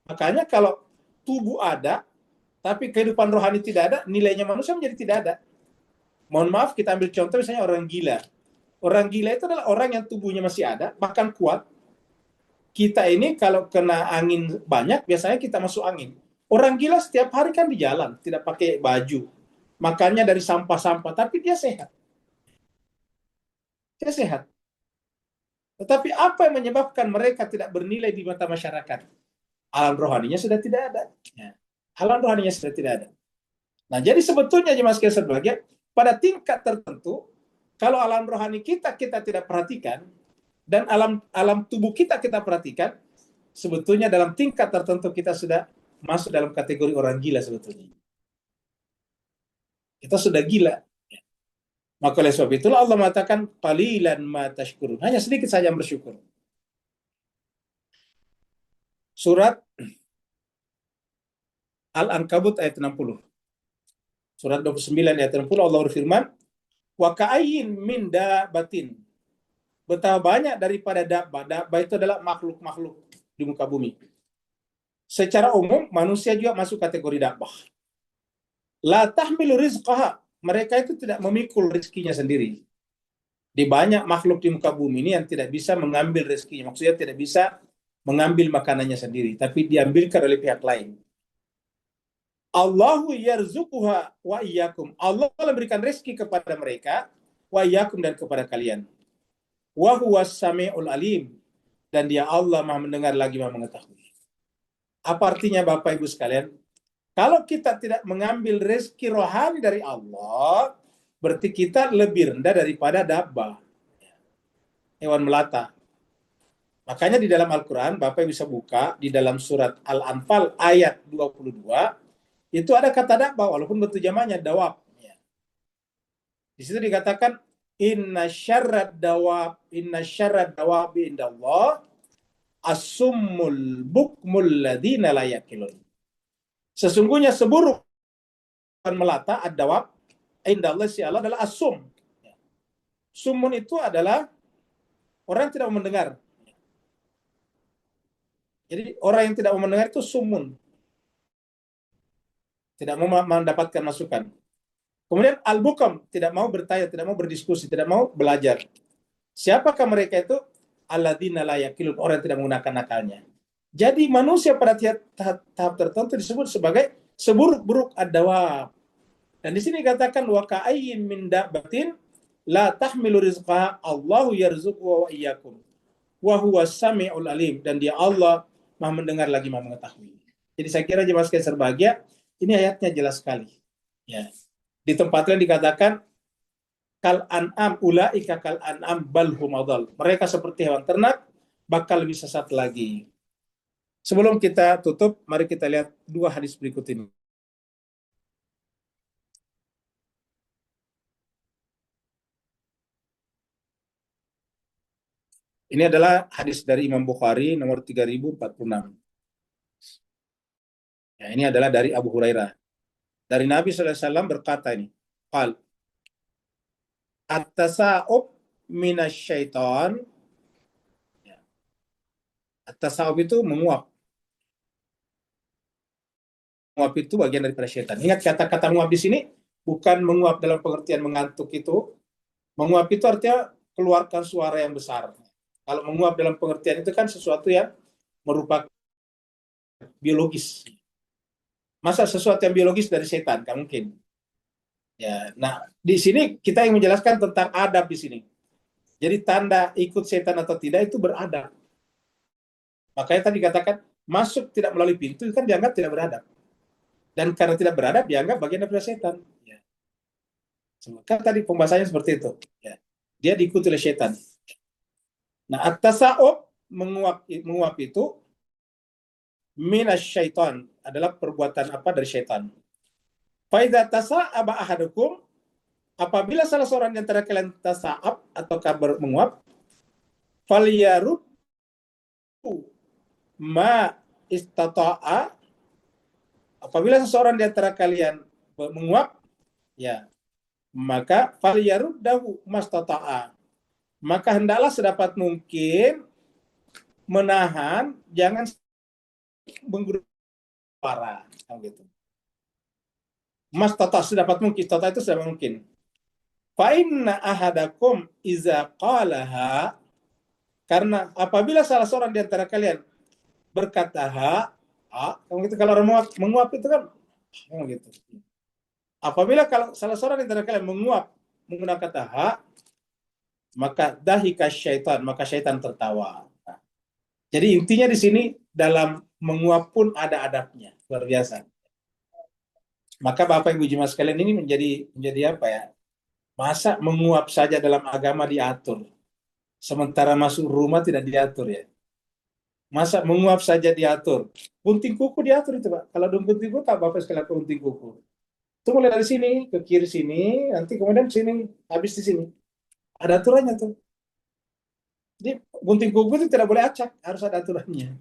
Makanya kalau tubuh ada, tapi kehidupan rohani tidak ada, nilainya manusia menjadi tidak ada. Mohon maaf, kita ambil contoh misalnya orang gila. Orang gila itu adalah orang yang tubuhnya masih ada, bahkan kuat. Kita ini kalau kena angin banyak, biasanya kita masuk angin. Orang gila setiap hari kan di jalan, tidak pakai baju. Makannya dari sampah-sampah, tapi dia sehat. Dia sehat. Tetapi apa yang menyebabkan mereka tidak bernilai di mata masyarakat? Alam rohaninya sudah tidak ada. Ya. Alam rohaninya sudah tidak ada. Nah, jadi sebetulnya jemaah sekalian berbahagia, pada tingkat tertentu, kalau alam rohani kita tidak perhatikan, dan alam tubuh kita perhatikan, sebetulnya dalam tingkat tertentu kita sudah masuk dalam kategori orang gila sebetulnya. Kita sudah gila. Maka oleh sebab itulah Allah mengatakan qalilan ma tashkurun. Hanya sedikit saja yang bersyukur. Surat Al-Ankabut ayat 60. Surat 29 ayat 60 Allah berfirman, wa ka'ayyin min dabatin. Betapa banyak daripada dabba. Dabba itu adalah makhluk-makhluk di muka bumi. Secara umum manusia juga masuk kategori dabbah. La tahmilu rizqaha. Mereka itu tidak memikul rezekinya sendiri. Di banyak makhluk di muka bumi ini yang tidak bisa mengambil rezekinya. Maksudnya tidak bisa mengambil makanannya sendiri, tapi diambilkan oleh pihak lain. Allahu yarzuquha wa iyyakum. Allah memberikan rezeki kepada mereka, wa iyyakum, dan kepada kalian. Wa huwas samiul alim. Dan dia Allah Maha mendengar lagi Maha mengetahui. Apa artinya Bapak Ibu sekalian? Kalau kita tidak mengambil rezeki rohani dari Allah, berarti kita lebih rendah daripada dabbah, hewan melata. Makanya di dalam Al-Quran, Bapak bisa buka di dalam surat Al-Anfal ayat 22, itu ada kata dabbah, walaupun bentuk jamaknya dawab. Di situ dikatakan, inna syarrad dawabi indallah as-summul bukmul ladina la yaqilun. Sesungguhnya seburuk melata ad-dawab indallah si Allah adalah as-sum. Sumun itu adalah orang yang tidak mau mendengar. Jadi orang yang tidak mau mendengar itu sumun. Tidak mau mendapatkan masukan. Kemudian al-bukam, tidak mau bertanya, tidak mau berdiskusi, tidak mau belajar. Siapakah mereka itu? Alladzina la yaqilun, orang yang tidak menggunakan akalnya. Jadi manusia pada tahap tertentu disebut sebagai seburuk-buruk ad-dawab. Dan di sini dikatakan wa ka'ayyin min dabbatin la tahmilu rizqaha Allahu yarzuquha wa iyyakum. Wa huwas samiul alim, dan dia Allah Maha mendengar lagi Maha mengetahui. Jadi saya kira jemaah sekalian berbahagia, ini ayatnya jelas sekali. Ya. Di tempat lain dikatakan kal an'am ulaika kal an'am bal hum adall. Mereka seperti hewan ternak, bakal lebih sesat lagi. Sebelum kita tutup, mari kita lihat dua hadis berikut ini. Ini adalah hadis dari Imam Bukhari nomor 3046. Ya, ini adalah dari Abu Hurairah. Dari Nabi SAW berkata ini, qal at-tasa'ub minasyaiton. Ya. At-tasa'ub itu menguap. Menguap itu bagian daripada syaitan. Ingat kata-kata menguap di sini bukan menguap dalam pengertian mengantuk itu. Menguap itu artinya keluarkan suara yang besar. Kalau menguap dalam pengertian itu kan sesuatu yang merupakan biologis. Masa sesuatu yang biologis dari setan? Kan mungkin. Ya, nah di sini kita yang menjelaskan tentang adab di sini. Jadi tanda ikut setan atau tidak itu beradab. Makanya tadi dikatakan masuk tidak melalui pintu itu kan dianggap tidak beradab. Dan karena tidak beradab dianggap bagian dari setan. Ya. Kan tadi pembahasannya seperti itu. Ya. Dia diikuti oleh setan. Nah, at-tasa'ub menguap itu minasyaiton adalah perbuatan apa dari syaitan. Fa idza tasa'aba ahadukum, apabila salah seorang di antara kalian tasa'ab atau kabar menguap, falyarud ma istata'a, apabila seseorang di antara kalian menguap, ya, maka falyaruddahu mastata'a, maka hendaklah sedapat mungkin menahan, jangan menggunakan suara, gitu. Mastata sedapat mungkin, tata itu sedapat mungkin. Fa inna ahadakum iza qalaha, karena apabila salah seorang di antara kalian berkata gitu, kalau orang menguap itu kan gitu. Apabila kalau salah seorang di antara kalian menguap menggunakan kata maka dahika syaitan, maka syaitan tertawa. Nah, jadi intinya di sini dalam menguap pun ada adabnya, luar biasa. Maka Bapak Ibu jemaah sekalian ini menjadi apa ya? Masa menguap saja dalam agama diatur, sementara masuk rumah tidak diatur ya? Masa menguap saja diatur? Gunting kuku diatur itu Pak. Kalau gunting kuku, tak Bapak sekalian gunting kuku. Itu mulai dari sini ke kiri sini, nanti kemudian sini, habis di sini. Ada aturannya tuh. Jadi gunting kuku itu tidak boleh acak, harus ada aturannya.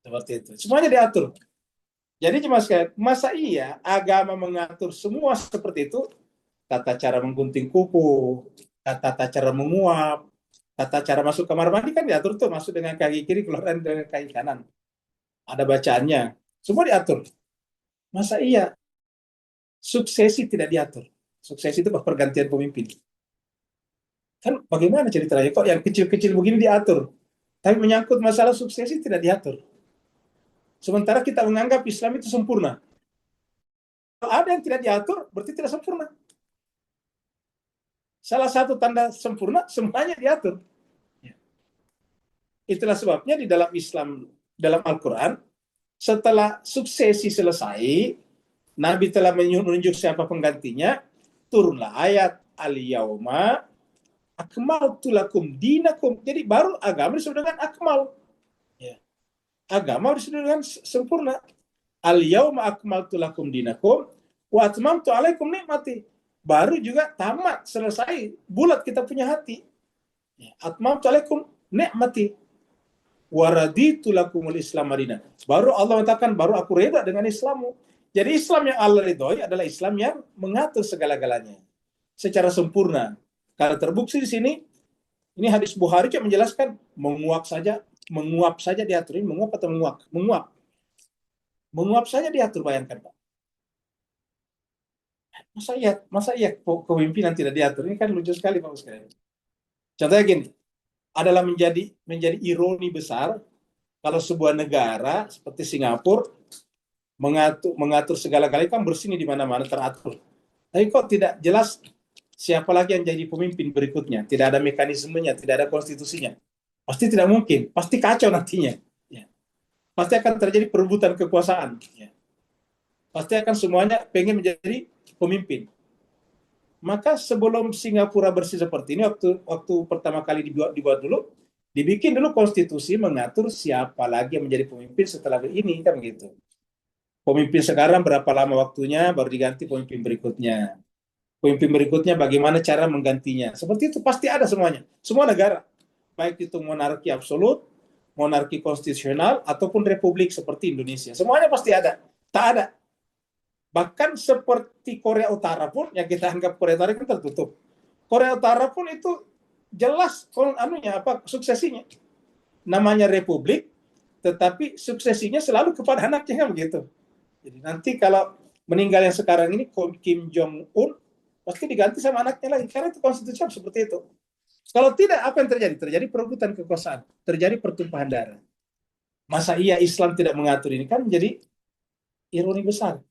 Seperti itu. Semuanya diatur. Jadi cuma sekalian, masa iya agama mengatur semua seperti itu? Tata cara menggunting kuku, tata cara menguap, tata cara masuk kamar mandi kan diatur tuh, masuk dengan kaki kiri, keluar dengan kaki kanan. Ada bacaannya. Semua diatur. Masa iya suksesi tidak diatur? Suksesi itu pergantian pemimpin. Kan bagaimana ceritanya? Kok yang kecil-kecil begini diatur? Tapi menyangkut masalah suksesi tidak diatur. Sementara kita menganggap Islam itu sempurna. Kalau ada yang tidak diatur, berarti tidak sempurna. Salah satu tanda sempurna, semuanya diatur. Itulah sebabnya di dalam Islam, dalam Al-Quran, setelah suksesi selesai, Nabi telah menunjuk siapa penggantinya, turunlah ayat al-yauma akmaltu lakum dinakum. Jadi baru agama disebut dengan akmal. Ya. Agama disebut dengan sempurna. Al-yauma akmaltu lakum dinakum wa atmamtu alaikum nikmati. Baru juga tamat, selesai, bulat kita punya hati. Ya. Atmamtu alaikum nikmati. Waraditu lakumul Islam madinah. Baru Allah mengatakan, baru aku reda dengan Islammu. Jadi Islam yang Allah ridhoi adalah Islam yang mengatur segala-galanya secara sempurna. Kalau terbukti di sini, ini hadis Bukhari yang menjelaskan menguap saja diatur. Ini menguap atau menguap saja diatur, bayangkan Pak. Masa iya kepemimpinan tidak diatur? Ini kan lucu sekali Pak sekalian. Contohnya gini, adalah menjadi ironi besar kalau sebuah negara seperti Singapura mengatur segala-galanya, kan bersih di mana-mana teratur. Tapi kok tidak jelas siapa lagi yang jadi pemimpin berikutnya? Tidak ada mekanismenya, tidak ada konstitusinya. Pasti tidak mungkin, pasti kacau nantinya. Ya. Pasti akan terjadi perebutan kekuasaan. Ya. Pasti akan semuanya pengen menjadi pemimpin. Maka sebelum Singapura bersih seperti ini, waktu pertama kali dibuat dulu, dibikin dulu konstitusi mengatur siapa lagi yang menjadi pemimpin setelah ini, kan begitu. Pemimpin sekarang berapa lama waktunya, baru diganti pemimpin berikutnya. Pemimpin berikutnya bagaimana cara menggantinya. Seperti itu pasti ada semuanya. Semua negara. Baik itu monarki absolut, monarki konstitusional, ataupun republik seperti Indonesia. Semuanya pasti ada. Tak ada. Bahkan seperti Korea Utara pun, yang kita anggap Korea Utara kan tertutup. Korea Utara pun itu jelas suksesinya. Namanya republik, tetapi suksesinya selalu kepada anaknya, kan begitu. Jadi nanti kalau meninggal yang sekarang ini Kim Jong Un, pasti diganti sama anaknya lagi, karena itu konstitusi seperti itu. Kalau tidak, apa yang terjadi? Terjadi perebutan kekuasaan, terjadi pertumpahan darah. Masa iya Islam tidak mengatur ini? Kan menjadi ironi besar.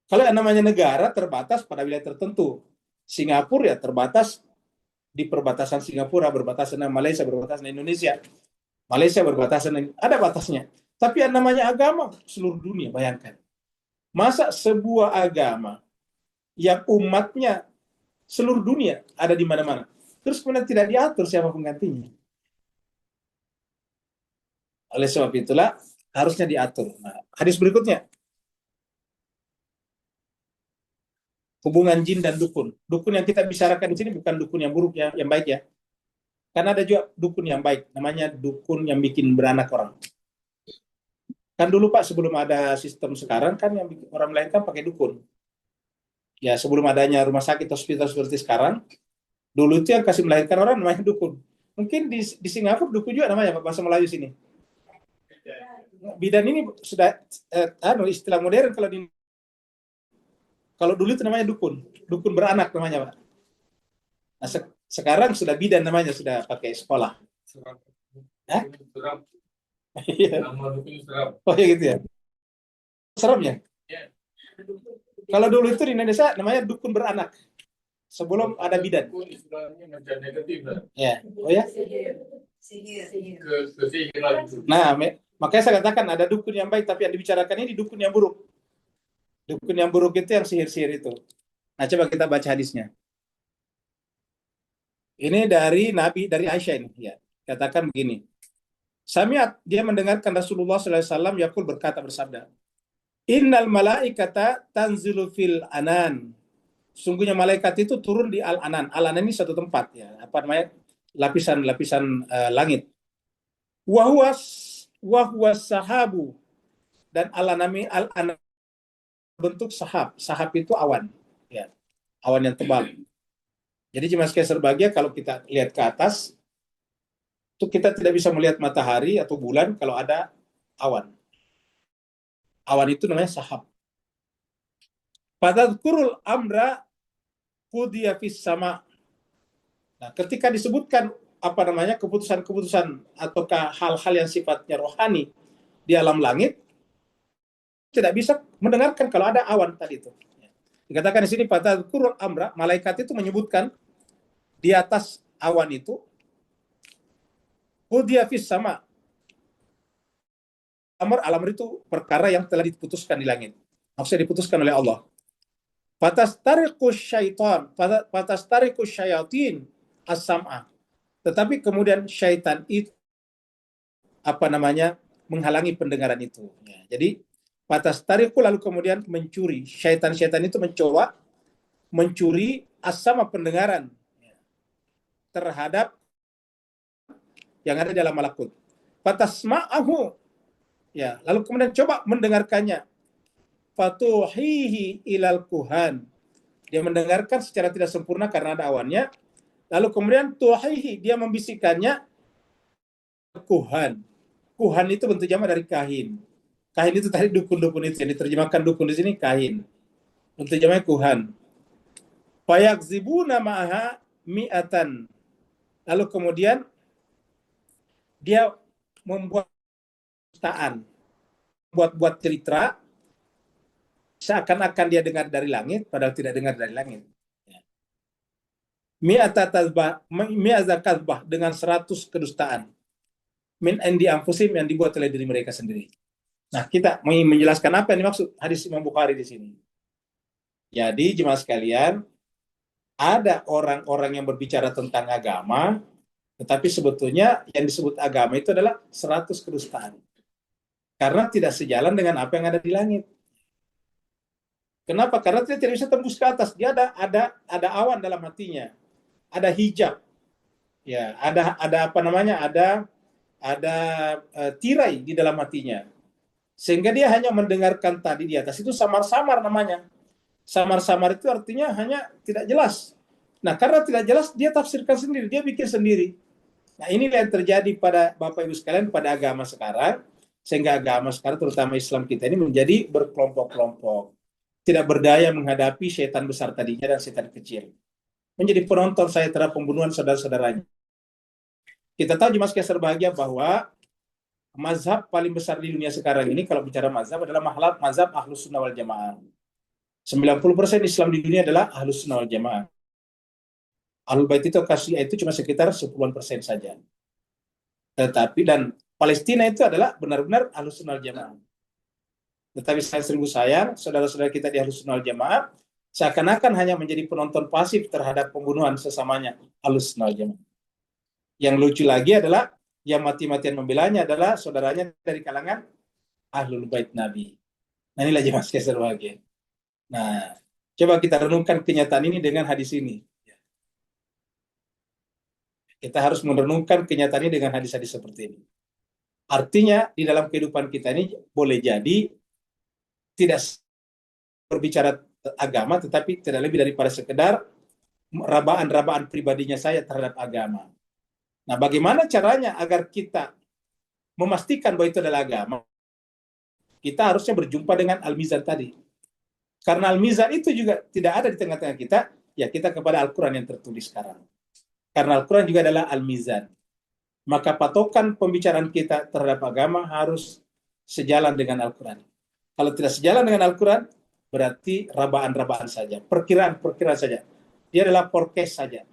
Kalau yang namanya negara terbatas pada wilayah tertentu. Singapura ya terbatas di perbatasan Singapura, berbatasan dengan Malaysia, berbatasan dengan Indonesia. Malaysia berbatasan dengan, ada batasnya. Tapi yang namanya agama seluruh dunia, bayangkan. Masa sebuah agama yang umatnya seluruh dunia ada di mana-mana, terus kemudian tidak diatur siapa penggantinya. Oleh sebab itulah harusnya diatur. Nah, hadis berikutnya. Hubungan jin dan dukun. Dukun yang kita bicarakan di sini bukan dukun yang buruk, yang baik ya. Karena ada juga dukun yang baik, namanya dukun yang bikin beranak orang. Kan dulu Pak, sebelum ada sistem sekarang kan yang orang melahirkan pakai dukun. Ya sebelum adanya rumah sakit, hospital seperti sekarang, dulu itu yang kasih melahirkan orang namanya dukun. Mungkin di Singapura dukun juga namanya Pak, bahasa Melayu sini. Bidan ini sudah istilah modern kalau dulu itu namanya dukun beranak namanya Pak. Nah, sekarang sudah bidan namanya, sudah pakai sekolah. Hah? Iya. Oh ya gitu ya. Seremnya. Kalau dulu itu di Indonesia namanya dukun beranak. Sebelum ada bidan. Ya. Oh ya. Nah, makanya saya katakan ada dukun yang baik, tapi yang dibicarakan ini dukun yang buruk. Dukun yang buruk itu yang sihir-sihir itu. Nah, coba kita baca hadisnya. Ini dari Aisyah ini. Ya, katakan begini. Sami'at, dia mendengarkan Rasulullah SAW yaqul bersabda. Innal malaikata tanzilu fil anan. Sungguhnya malaikat itu turun di al-anan. Al-anan ini satu tempat ya. Apa namanya? Lapisan langit. Wa huwa sahabu. Dan al-anan bentuk sahab. Sahab itu awan. Ya. Awan yang tebal. Jadi jemaah sekalian berbahagia, kalau kita lihat ke atas, itu kita tidak bisa melihat matahari atau bulan kalau ada awan. Awan itu namanya sahab. Fadhkurul amra qudiya fis sama. Nah, ketika disebutkan keputusan-keputusan ataukah hal-hal yang sifatnya rohani di alam langit, tidak bisa mendengarkan kalau ada awan tadi itu. Dikatakan di sini pada Qur'an amra, malaikat itu menyebutkan di atas awan itu, qudiya fis sama. Amar itu perkara yang telah diputuskan di langit. Maksudnya diputuskan oleh Allah. Fatastariqus syayatin as-sam'a. Tetapi kemudian syaitan itu menghalangi pendengaran itu. Ya, jadi fatastariqu lalu kemudian mencuri. Syaitan-syaitan itu mencoba mencuri as-sama pendengaran terhadap yang ada dalam malakut. Fatasma'ahu. Ya, lalu kemudian coba mendengarkannya. Fatuhihi ilal kuhan. Dia mendengarkan secara tidak sempurna karena ada awannya. Lalu kemudian tuhihi, dia membisikkannya kuhan. Kuhan itu bentuk jamak dari kahin. Kahin itu tadi dukun-dukun itu. Yang diterjemahkan dukun di sini kahin. Bentuk jamaknya kuhan. Fayakzibuna ma'aha mi'atan. Lalu kemudian dia membuat ciptaan, buat cerita seakan-akan dia dengar dari langit, padahal tidak dengar dari langit. Mi'ata kazbah dengan 100 kedustaan. Min indi anfusim yang dibuat oleh diri mereka sendiri. Nah, kita mau menjelaskan apa yang dimaksud hadis Imam Bukhari di sini. Jadi jemaah sekalian, ada orang-orang yang berbicara tentang agama, tetapi sebetulnya yang disebut agama itu adalah 100 kedustaan. Karena tidak sejalan dengan apa yang ada di langit. Kenapa? Karena dia tidak bisa tembus ke atas. Dia ada awan dalam hatinya. Ada hijab. Ya, ada tirai di dalam hatinya. Sehingga dia hanya mendengarkan tadi di atas itu samar-samar namanya. Samar-samar itu artinya hanya tidak jelas. Nah, karena tidak jelas dia tafsirkan sendiri, dia bikin sendiri. Nah, inilah yang terjadi pada Bapak Ibu sekalian pada agama sekarang, sehingga agama sekarang terutama Islam kita ini menjadi berkelompok-kelompok. Tidak berdaya menghadapi setan besar tadinya dan setan kecil. Menjadi penonton saya terhadap pembunuhan saudara-saudaranya. Kita tahu jemaah sekalian berbahagia bahwa mazhab paling besar di dunia sekarang ini kalau bicara mazhab adalah mazhab Ahlus Sunnah wal Jamaah. 90% Islam di dunia adalah Ahlus Sunnah wal Jamaah. Ahlul Bait itu cuma sekitar 10% saja. Tetapi dan Palestina itu adalah benar-benar Ahlus Sunnah wal Jamaah. Tetapi saya sungguh sayang saudara-saudara kita di Ahlus Sunnah wal Jamaah seakan-akan hanya menjadi penonton pasif terhadap pembunuhan sesamanya Ahlus Sunnah wal Jamaah. Yang lucu lagi adalah yang mati-matian membelanya adalah saudaranya dari kalangan Ahlul Bait Nabi. Nah, inilah jemaah sekalian berbahagia. Nah, coba kita renungkan kenyataan ini dengan hadis ini. Kita harus merenungkan kenyataan ini dengan hadis-hadis seperti ini. Artinya, di dalam kehidupan kita ini boleh jadi tidak berbicara agama, tetapi tidak lebih daripada sekedar rabaan-rabaan pribadinya saya terhadap agama. Nah, bagaimana caranya agar kita memastikan bahwa itu adalah agama? Kita harusnya berjumpa dengan Al-Mizan tadi. Karena Al-Mizan itu juga tidak ada di tengah-tengah kita, ya kita kepada Al-Quran yang tertulis sekarang. Karena Al-Quran juga adalah Al-Mizan. Maka patokan pembicaraan kita terhadap agama harus sejalan dengan Al-Quran. Kalau tidak sejalan dengan Al-Quran, berarti rabaan-rabaan saja, perkiraan-perkiraan saja. Dia adalah forecast saja.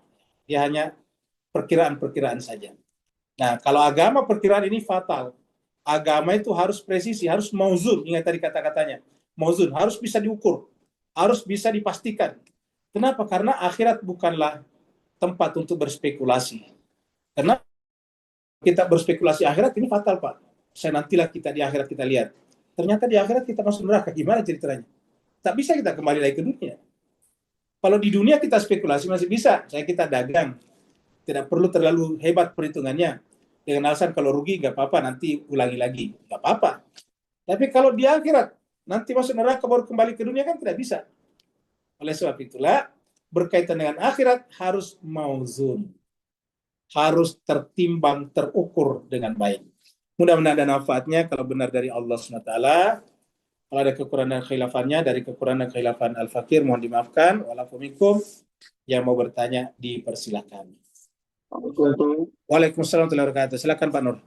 Dia hanya perkiraan-perkiraan saja. Nah, kalau agama perkiraan ini fatal. Agama itu harus presisi, harus mauzun. Ingat tadi kata-katanya. Mauzun, harus bisa diukur. Harus bisa dipastikan. Kenapa? Karena akhirat bukanlah tempat untuk berspekulasi. Karena kita berspekulasi akhirat ini fatal, Pak. Nantilah kita di akhirat kita lihat. Ternyata di akhirat kita masuk neraka. Gimana ceritanya? Tak bisa kita kembali lagi ke dunia. Kalau di dunia kita spekulasi masih bisa. Kita dagang. Tidak perlu terlalu hebat perhitungannya. Dengan alasan kalau rugi nggak apa-apa, nanti ulangi lagi. Nggak apa-apa. Tapi kalau di akhirat, nanti masuk neraka baru kembali ke dunia kan tidak bisa. Oleh sebab itulah, berkaitan dengan akhirat harus mauzun. Harus tertimbang, terukur dengan baik. Mudah-mudahan ada manfaatnya kalau benar dari Allah SWT. Kalau ada kekurangan dan khilafannya, dari kekurangan dan khilafan Al-Fakir, mohon dimaafkan. Walafumikum, yang mau bertanya, dipersilakan. Waalaikumsalam warahmatullahi wabarakatuh. Silakan Pak Nur.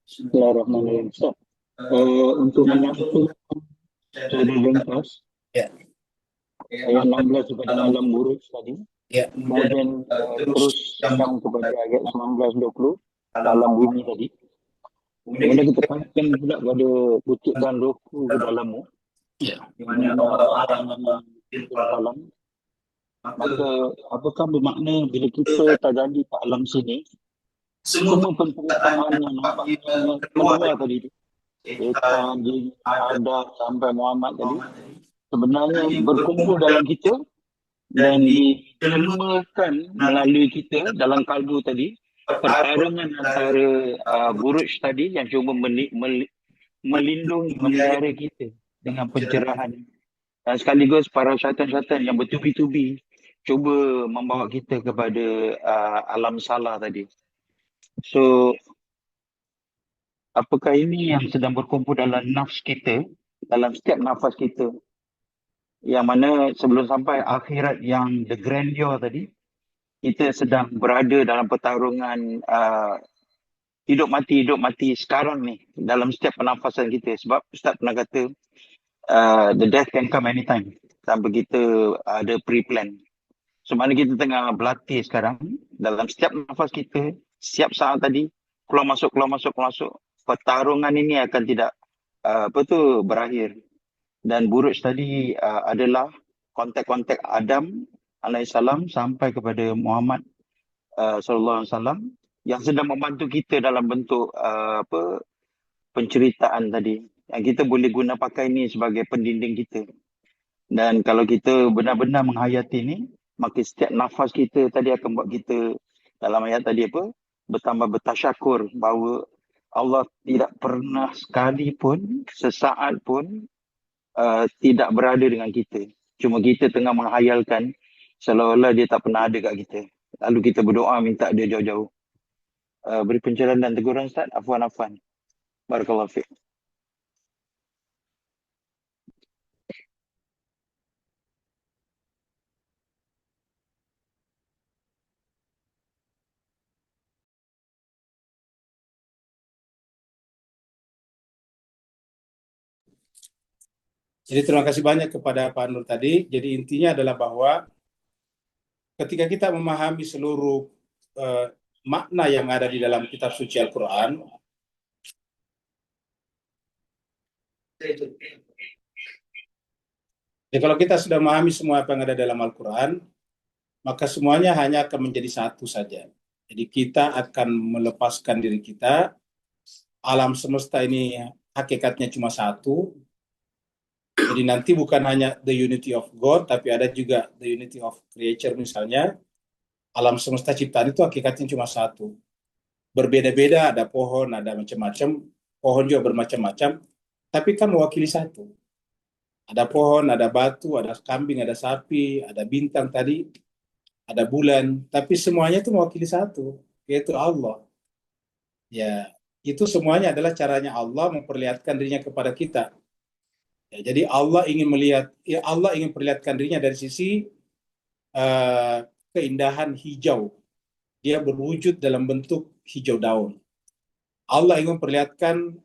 Bismillahirrahmanirrahim. Ustaz, untuk menyambung secara ringkas Ya. ayat 16 kepada malam buruk tadi, Ya. kemudian terus sambung kepada ayat 19-20 malam bumi tadi. Kemudian kita kaitkan pula pada kutipan roku ke dalammu, Ya. di mana Allah alam. Maka apakah bermakna bila kita terjadi ke alam sini, semua penceritaan yang nampaknya keluar tadi, Setan, jin, Adam sampai Muhammad tadi, sebenarnya berkumpul dalam kita dan ditermakan melalui kita dalam kalbu tadi, pertarungan antara buruj tadi yang cuma melindungi, memelihara kita dengan pencerahan, dan sekaligus para syaitan-syaitan yang bertubi-tubi cuba membawa kita kepada alam salah tadi. So, apakah ini yang sedang berkumpul dalam nafs kita, dalam setiap nafas kita, yang mana sebelum sampai akhirat yang the grandeur tadi, kita sedang berada dalam pertarungan hidup mati sekarang ni, dalam setiap pernafasan kita. Sebab Ustaz pernah kata, the death can come anytime, tanpa kita ada pre-plan. So, mana kita tengah berlatih sekarang, dalam setiap nafas kita, setiap saat tadi, keluar masuk, pertarungan ini akan tidak berakhir. Dan buruj tadi adalah kontak-kontak Adam alaihissalam sampai kepada Muhammad sallallahu alaihi wasallam yang sedang membantu kita dalam bentuk penceritaan tadi. Yang kita boleh guna pakai ini sebagai pendinding kita. Dan kalau kita benar-benar menghayati ini, maka setiap nafas kita tadi akan buat kita, dalam ayat tadi bertambah bertasyakur bahawa Allah tidak pernah sekalipun, sesaat pun tidak berada dengan kita. Cuma kita tengah menghayalkan seolah-olah dia tak pernah ada kat kita. Lalu kita berdoa minta dia jauh-jauh. Beri pencerahan dan teguran Ustaz. Afwan. Barakallahu fiik. Jadi terima kasih banyak kepada Pak Nur tadi. Jadi intinya adalah bahwa ketika kita memahami seluruh makna yang ada di dalam kitab suci Al-Quran, jadi kalau kita sudah memahami semua apa yang ada dalam Al-Quran, maka semuanya hanya akan menjadi satu saja. Jadi kita akan melepaskan diri kita, alam semesta ini hakikatnya cuma satu. Jadi nanti bukan hanya the unity of God, tapi ada juga the unity of creature misalnya. Alam semesta ciptaan itu hakikatnya cuma satu. Berbeda-beda, ada pohon, ada macam-macam. Pohon juga bermacam-macam, tapi kan mewakili satu. Ada pohon, ada batu, ada kambing, ada sapi, ada bintang tadi, ada bulan, tapi semuanya itu mewakili satu, yaitu Allah. Ya, itu semuanya adalah caranya Allah memperlihatkan dirinya kepada kita. Ya, jadi Allah ingin perlihatkan dirinya dari sisi keindahan hijau. Dia berwujud dalam bentuk hijau daun. Allah ingin perlihatkan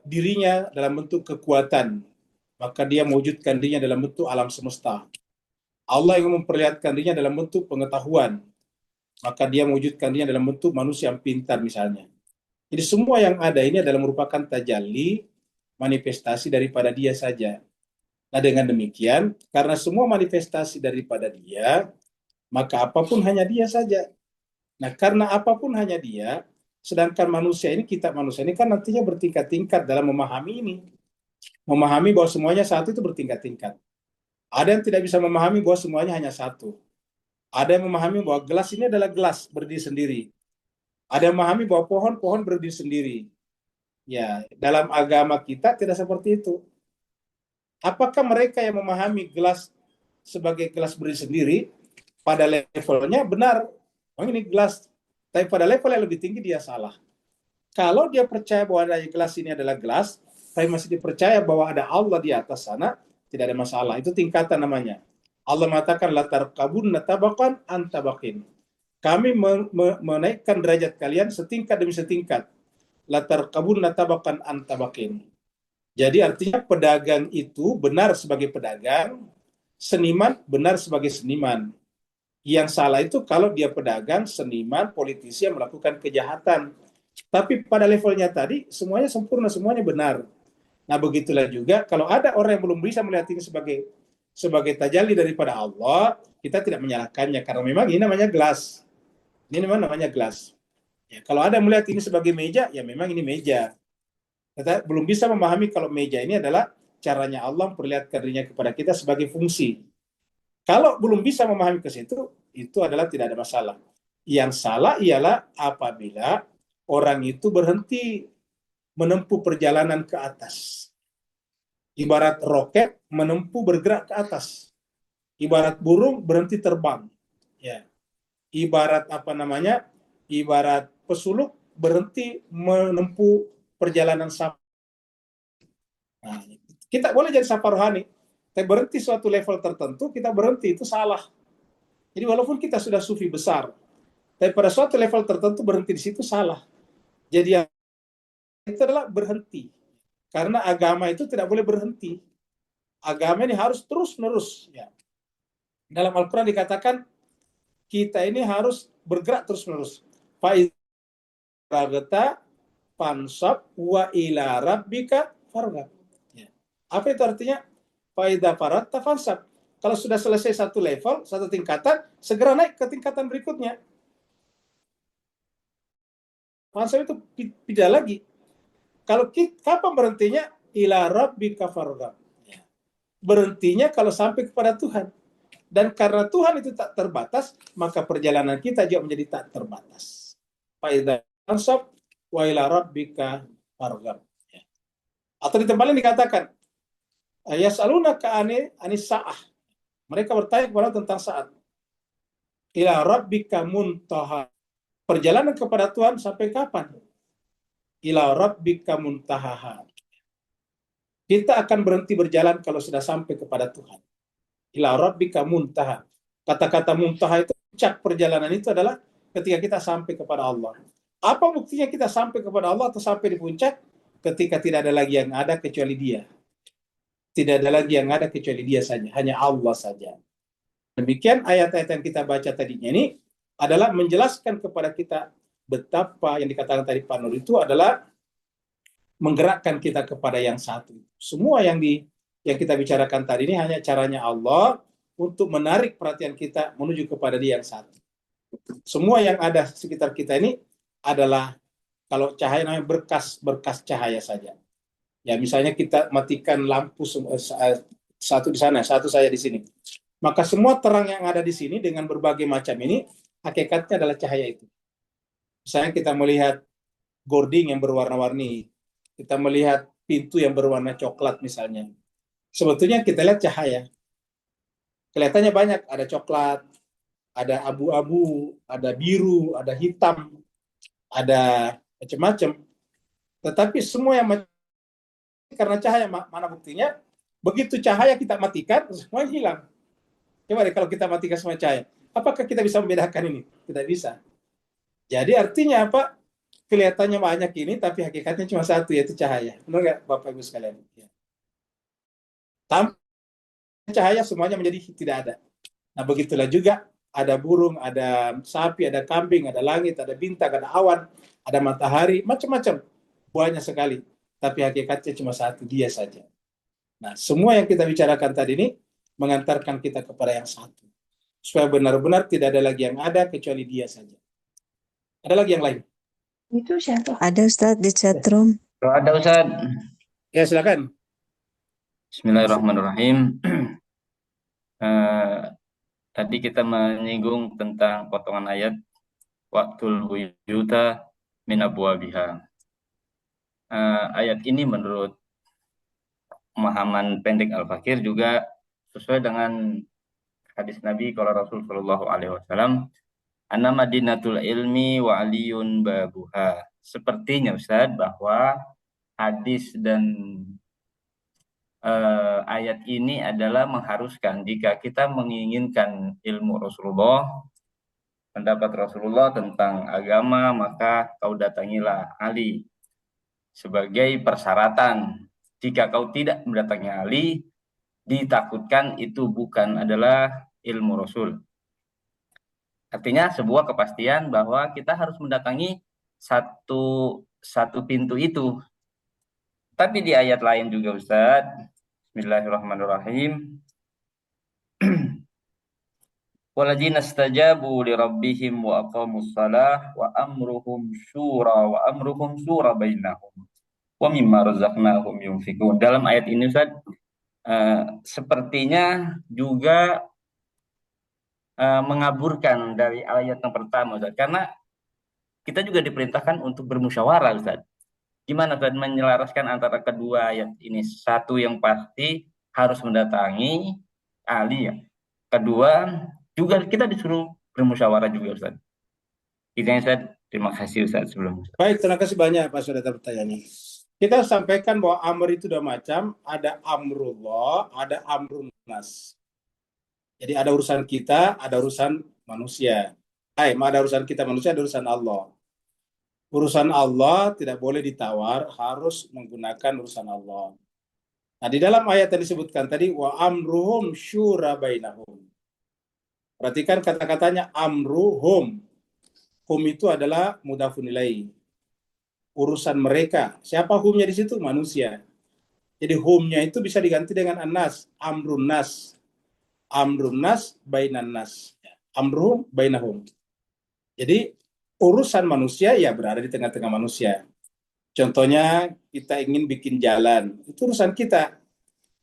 dirinya dalam bentuk kekuatan, maka dia mewujudkan dirinya dalam bentuk alam semesta. Allah ingin memperlihatkan dirinya dalam bentuk pengetahuan, maka dia mewujudkan dirinya dalam bentuk manusia yang pintar misalnya. Jadi semua yang ada ini adalah merupakan tajalli, manifestasi daripada dia saja. Nah dengan demikian, karena semua manifestasi daripada dia, maka apapun hanya dia saja. Nah karena apapun hanya dia, sedangkan manusia ini, kitab manusia ini kan nantinya bertingkat-tingkat dalam memahami ini. Memahami bahwa semuanya satu itu bertingkat-tingkat. Ada yang tidak bisa memahami bahwa semuanya hanya satu. Ada yang memahami bahwa gelas ini adalah gelas berdiri sendiri. Ada yang memahami bahwa pohon berdiri sendiri. Ya, dalam agama kita tidak seperti itu. Apakah mereka yang memahami gelas sebagai gelas berdiri sendiri pada levelnya benar? Oh ini gelas, tapi pada level yang lebih tinggi dia salah. Kalau dia percaya bahwa gelas ini adalah gelas, tapi masih dipercaya bahwa ada Allah di atas sana, tidak ada masalah. Itu tingkatan namanya. Allah mengatakan latar kabun natabakan antabakin. Kami menaikkan derajat kalian setingkat demi setingkat. Latar kabun natabakan antabakin. Jadi artinya pedagang itu benar sebagai pedagang, seniman benar sebagai seniman. Yang salah itu kalau dia pedagang, seniman, politisi yang melakukan kejahatan. Tapi pada levelnya tadi, semuanya sempurna, semuanya benar. Nah, begitulah juga kalau ada orang yang belum bisa melihat ini sebagai tajalli daripada Allah, kita tidak menyalahkannya karena memang ini namanya gelas. Ini memang namanya gelas. Ya, kalau ada melihat ini sebagai meja, ya memang ini meja. Kita belum bisa memahami kalau meja ini adalah caranya Allah memperlihatkan dirinya kepada kita sebagai fungsi. Kalau belum bisa memahami ke situ, itu adalah tidak ada masalah. Yang salah ialah apabila orang itu berhenti menempuh perjalanan ke atas. Ibarat roket menempuh bergerak ke atas. Ibarat burung berhenti terbang. Ya. Ibarat Ibarat pesuluk berhenti menempuh perjalanan sampai. Nah, kita boleh jadi safar rohani, tapi berhenti suatu level tertentu, kita berhenti, itu salah. Jadi walaupun kita sudah sufi besar, tapi pada suatu level tertentu berhenti di situ salah. Jadi yang itu adalah berhenti. Karena agama itu tidak boleh berhenti. Agama ini harus terus-menerus. Ya. Dalam Al-Quran dikatakan, kita ini harus bergerak terus-menerus. Fa'idha fansab wa ila rabbika farghab. Ya. Apa itu artinya? Fa'idha faraghta fansab. Kalau sudah selesai satu level, satu tingkatan, segera naik ke tingkatan berikutnya. Fansab itu tidak lagi. Kalau kapan berhentinya? Ila rabbika farghab. Ya. Berhentinya kalau sampai kepada Tuhan. Dan karena Tuhan itu tak terbatas, maka perjalanan kita juga menjadi tak terbatas. Fa'idha fansab wa ila rabbika farghab. Ya. Atau di tempat lain dikatakan, yas'alunaka anis sa'ah. Mereka bertanya kepada tentang saat. Ila rabbika muntaha. Perjalanan kepada Tuhan sampai kapan? Ila rabbika muntahaha. Kita akan berhenti berjalan kalau sudah sampai kepada Tuhan. Ila rabbika muntaha. Kata-kata muntaha itu, puncak perjalanan itu adalah ketika kita sampai kepada Allah. Apa buktinya kita sampai kepada Allah atau sampai di puncak? Ketika tidak ada lagi yang ada kecuali Dia. Tidak ada lagi yang ada kecuali Dia saja. Hanya Allah saja. Demikian ayat-ayat yang kita baca tadinya ini adalah menjelaskan kepada kita betapa yang dikatakan tadi Pak Nur itu adalah menggerakkan kita kepada yang satu. Semua yang kita bicarakan tadi ini hanya caranya Allah untuk menarik perhatian kita menuju kepada Dia yang satu. Semua yang ada sekitar kita ini adalah, kalau cahaya namanya berkas cahaya saja. Ya, misalnya kita matikan lampu satu di sana, satu saya di sini. Maka semua terang yang ada di sini dengan berbagai macam ini, hakikatnya adalah cahaya itu. Misalnya kita melihat gording yang berwarna-warni, kita melihat pintu yang berwarna coklat misalnya. Sebetulnya kita lihat cahaya. Kelihatannya banyak, ada coklat, ada abu-abu, ada biru, ada hitam, ada macam-macam. Tetapi semua yang karena cahaya, mana buktinya? Begitu cahaya kita matikan, semua hilang. Coba deh kalau kita matikan semua cahaya. Apakah kita bisa membedakan ini? Tidak bisa. Jadi artinya apa? Kelihatannya banyak ini, tapi hakikatnya cuma satu, yaitu cahaya. Benar nggak Bapak Ibu sekalian? Ya. Tanpa cahaya semuanya menjadi tidak ada. Nah begitulah juga ada burung, ada sapi, ada kambing, ada langit, ada bintang, ada awan, ada matahari, macam-macam. Banyak sekali. Tapi hakikatnya cuma satu, Dia saja. Nah semua yang kita bicarakan tadi ini mengantarkan kita kepada yang satu. Supaya benar-benar tidak ada lagi yang ada kecuali Dia saja. Ada lagi yang lain? Itu siapa? Ada Ustaz di chatroom. Ada Ustaz. Ya silakan. Bismillahirrahmanirrahim. Tadi kita menyinggung tentang potongan ayat waqtul buyuta min abwabiha. Ayat ini menurut pemahaman pendek Al-Fakir juga sesuai dengan hadis Nabi kalau Rasul Shallallahu Alaihi Wasallam, "Ana madinatul ilmi wa aliyun babuha." sepertinya Ustadz bahwa hadis dan ayat ini adalah mengharuskan jika kita menginginkan ilmu Rasulullah, pendapat Rasulullah tentang agama, maka kau datangilah Ali sebagai persyaratan. Jika kau tidak mendatangi Ali, ditakutkan itu bukan adalah ilmu Rasul. Artinya sebuah kepastian bahwa kita harus mendatangi satu pintu itu. Tapi di ayat lain juga Ustaz, Bismillahirrahmanirrahim. Waladzina stajabu li rabbihim wa aqamus salah wa amruhum syura bainahum wa mimma razaqnahum yunfikun. Dalam ayat ini Ustaz, sepertinya juga mengaburkan dari ayat yang pertama Ustaz, karena kita juga diperintahkan untuk bermusyawarah Ustaz. Gimana Ustaz menyelaraskan antara kedua ayat ini? Satu yang pasti harus mendatangi ahli ya. Kedua juga kita disuruh bermusyawarah juga Ustaz. Ini Ustaz, terima kasih Ustaz sebelumnya. Baik, terima kasih banyak Pak sudah pertanyaannya. Kita sampaikan bahwa amr itu dua macam, ada amrullah, ada amrun nas. Jadi ada urusan kita, ada urusan manusia. Ada urusan kita manusia, ada urusan Allah. Urusan Allah tidak boleh ditawar, harus menggunakan urusan Allah. Nah, di dalam ayat yang disebutkan tadi, wa amruhum syura bainahum. Perhatikan kata-katanya amruhum. Hum itu adalah mudhafun ilaih. Urusan mereka. Siapa humnya di situ? Manusia. Jadi humnya itu bisa diganti dengan anas, amrun nas. Amrun nas bainan nas. Amruhum bainahum. Jadi urusan manusia ya berada di tengah-tengah manusia. Contohnya kita ingin bikin jalan, itu urusan kita.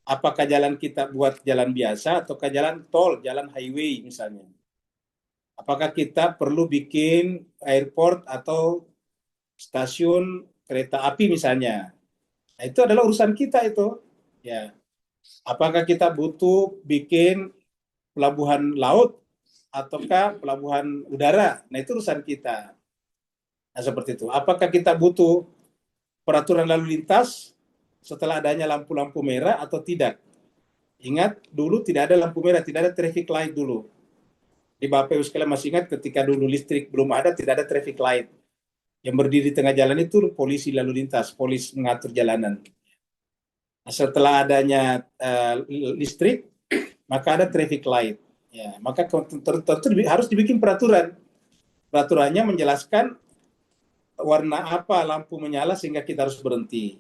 Apakah jalan kita buat jalan biasa ataukah jalan tol, jalan highway misalnya. Apakah kita perlu bikin airport atau stasiun kereta api misalnya. Nah, itu adalah urusan kita itu. Ya. Apakah kita butuh bikin pelabuhan laut ataukah pelabuhan udara? Nah, itu urusan kita. Nah, seperti itu. Apakah kita butuh peraturan lalu lintas setelah adanya lampu-lampu merah atau tidak? Ingat, dulu tidak ada lampu merah, tidak ada traffic light dulu. Di Bapak Ibu sekalian masih ingat ketika dulu listrik belum ada, tidak ada traffic light. Yang berdiri di tengah jalan itu polisi lalu lintas, polisi mengatur jalanan. Nah, setelah adanya listrik, maka ada traffic light. Ya, maka tentu harus dibikin peraturan. Peraturannya menjelaskan warna apa lampu menyala sehingga kita harus berhenti.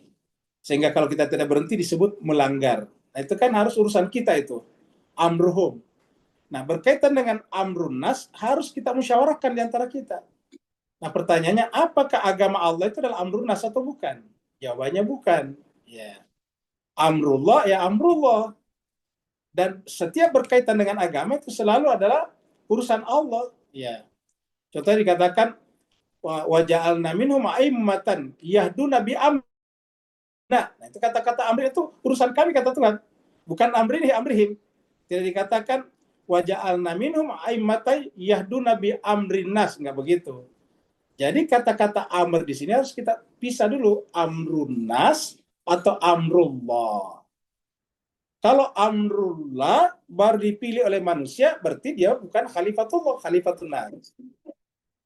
Sehingga kalau kita tidak berhenti disebut melanggar. Nah, itu kan harus urusan kita itu. Amruhum. Nah, berkaitan dengan amrun nas, harus kita musyawarahkan di antara kita. Nah, pertanyaannya, apakah agama Allah itu adalah amrun nas atau bukan? Jawabannya bukan. Ya. Amrullah ya amrullah. Dan setiap berkaitan dengan agama itu selalu adalah urusan Allah. Ya. Contohnya dikatakan, wa ja'alna minhum a'immatan yahduna bi amrina. Nah, itu kata-kata amri itu urusan kami kata Tuhan. Bukan amrini amrihim. Tidak dikatakan wa ja'alna minhum a'immatan yahduna bi amrinas, enggak begitu. Jadi kata-kata amr di sini harus kita pisah dulu, amrunas atau amrullah. Kalau amrullah baru dipilih oleh manusia, berarti dia bukan khalifatullah, khalifatun nas.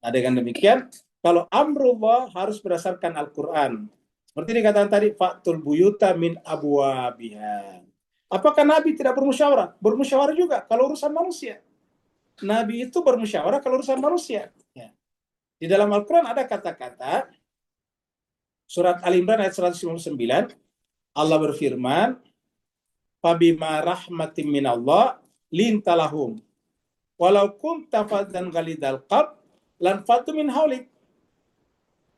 Nah, dengan demikian, kalau amrullah harus berdasarkan Al-Quran. Seperti dikatakan tadi, fa'tul buyuta min abwabiha. Apakah Nabi tidak bermusyawarah? Bermusyawarah juga kalau urusan manusia. Nabi itu bermusyawarah kalau urusan manusia. Ya. Di dalam Al-Quran ada kata-kata, surat Al-Imran ayat 159, Allah berfirman, fabima rahmatim minallah lintalahum walau kunta faddan ghalidal qalb lan fatu min haulik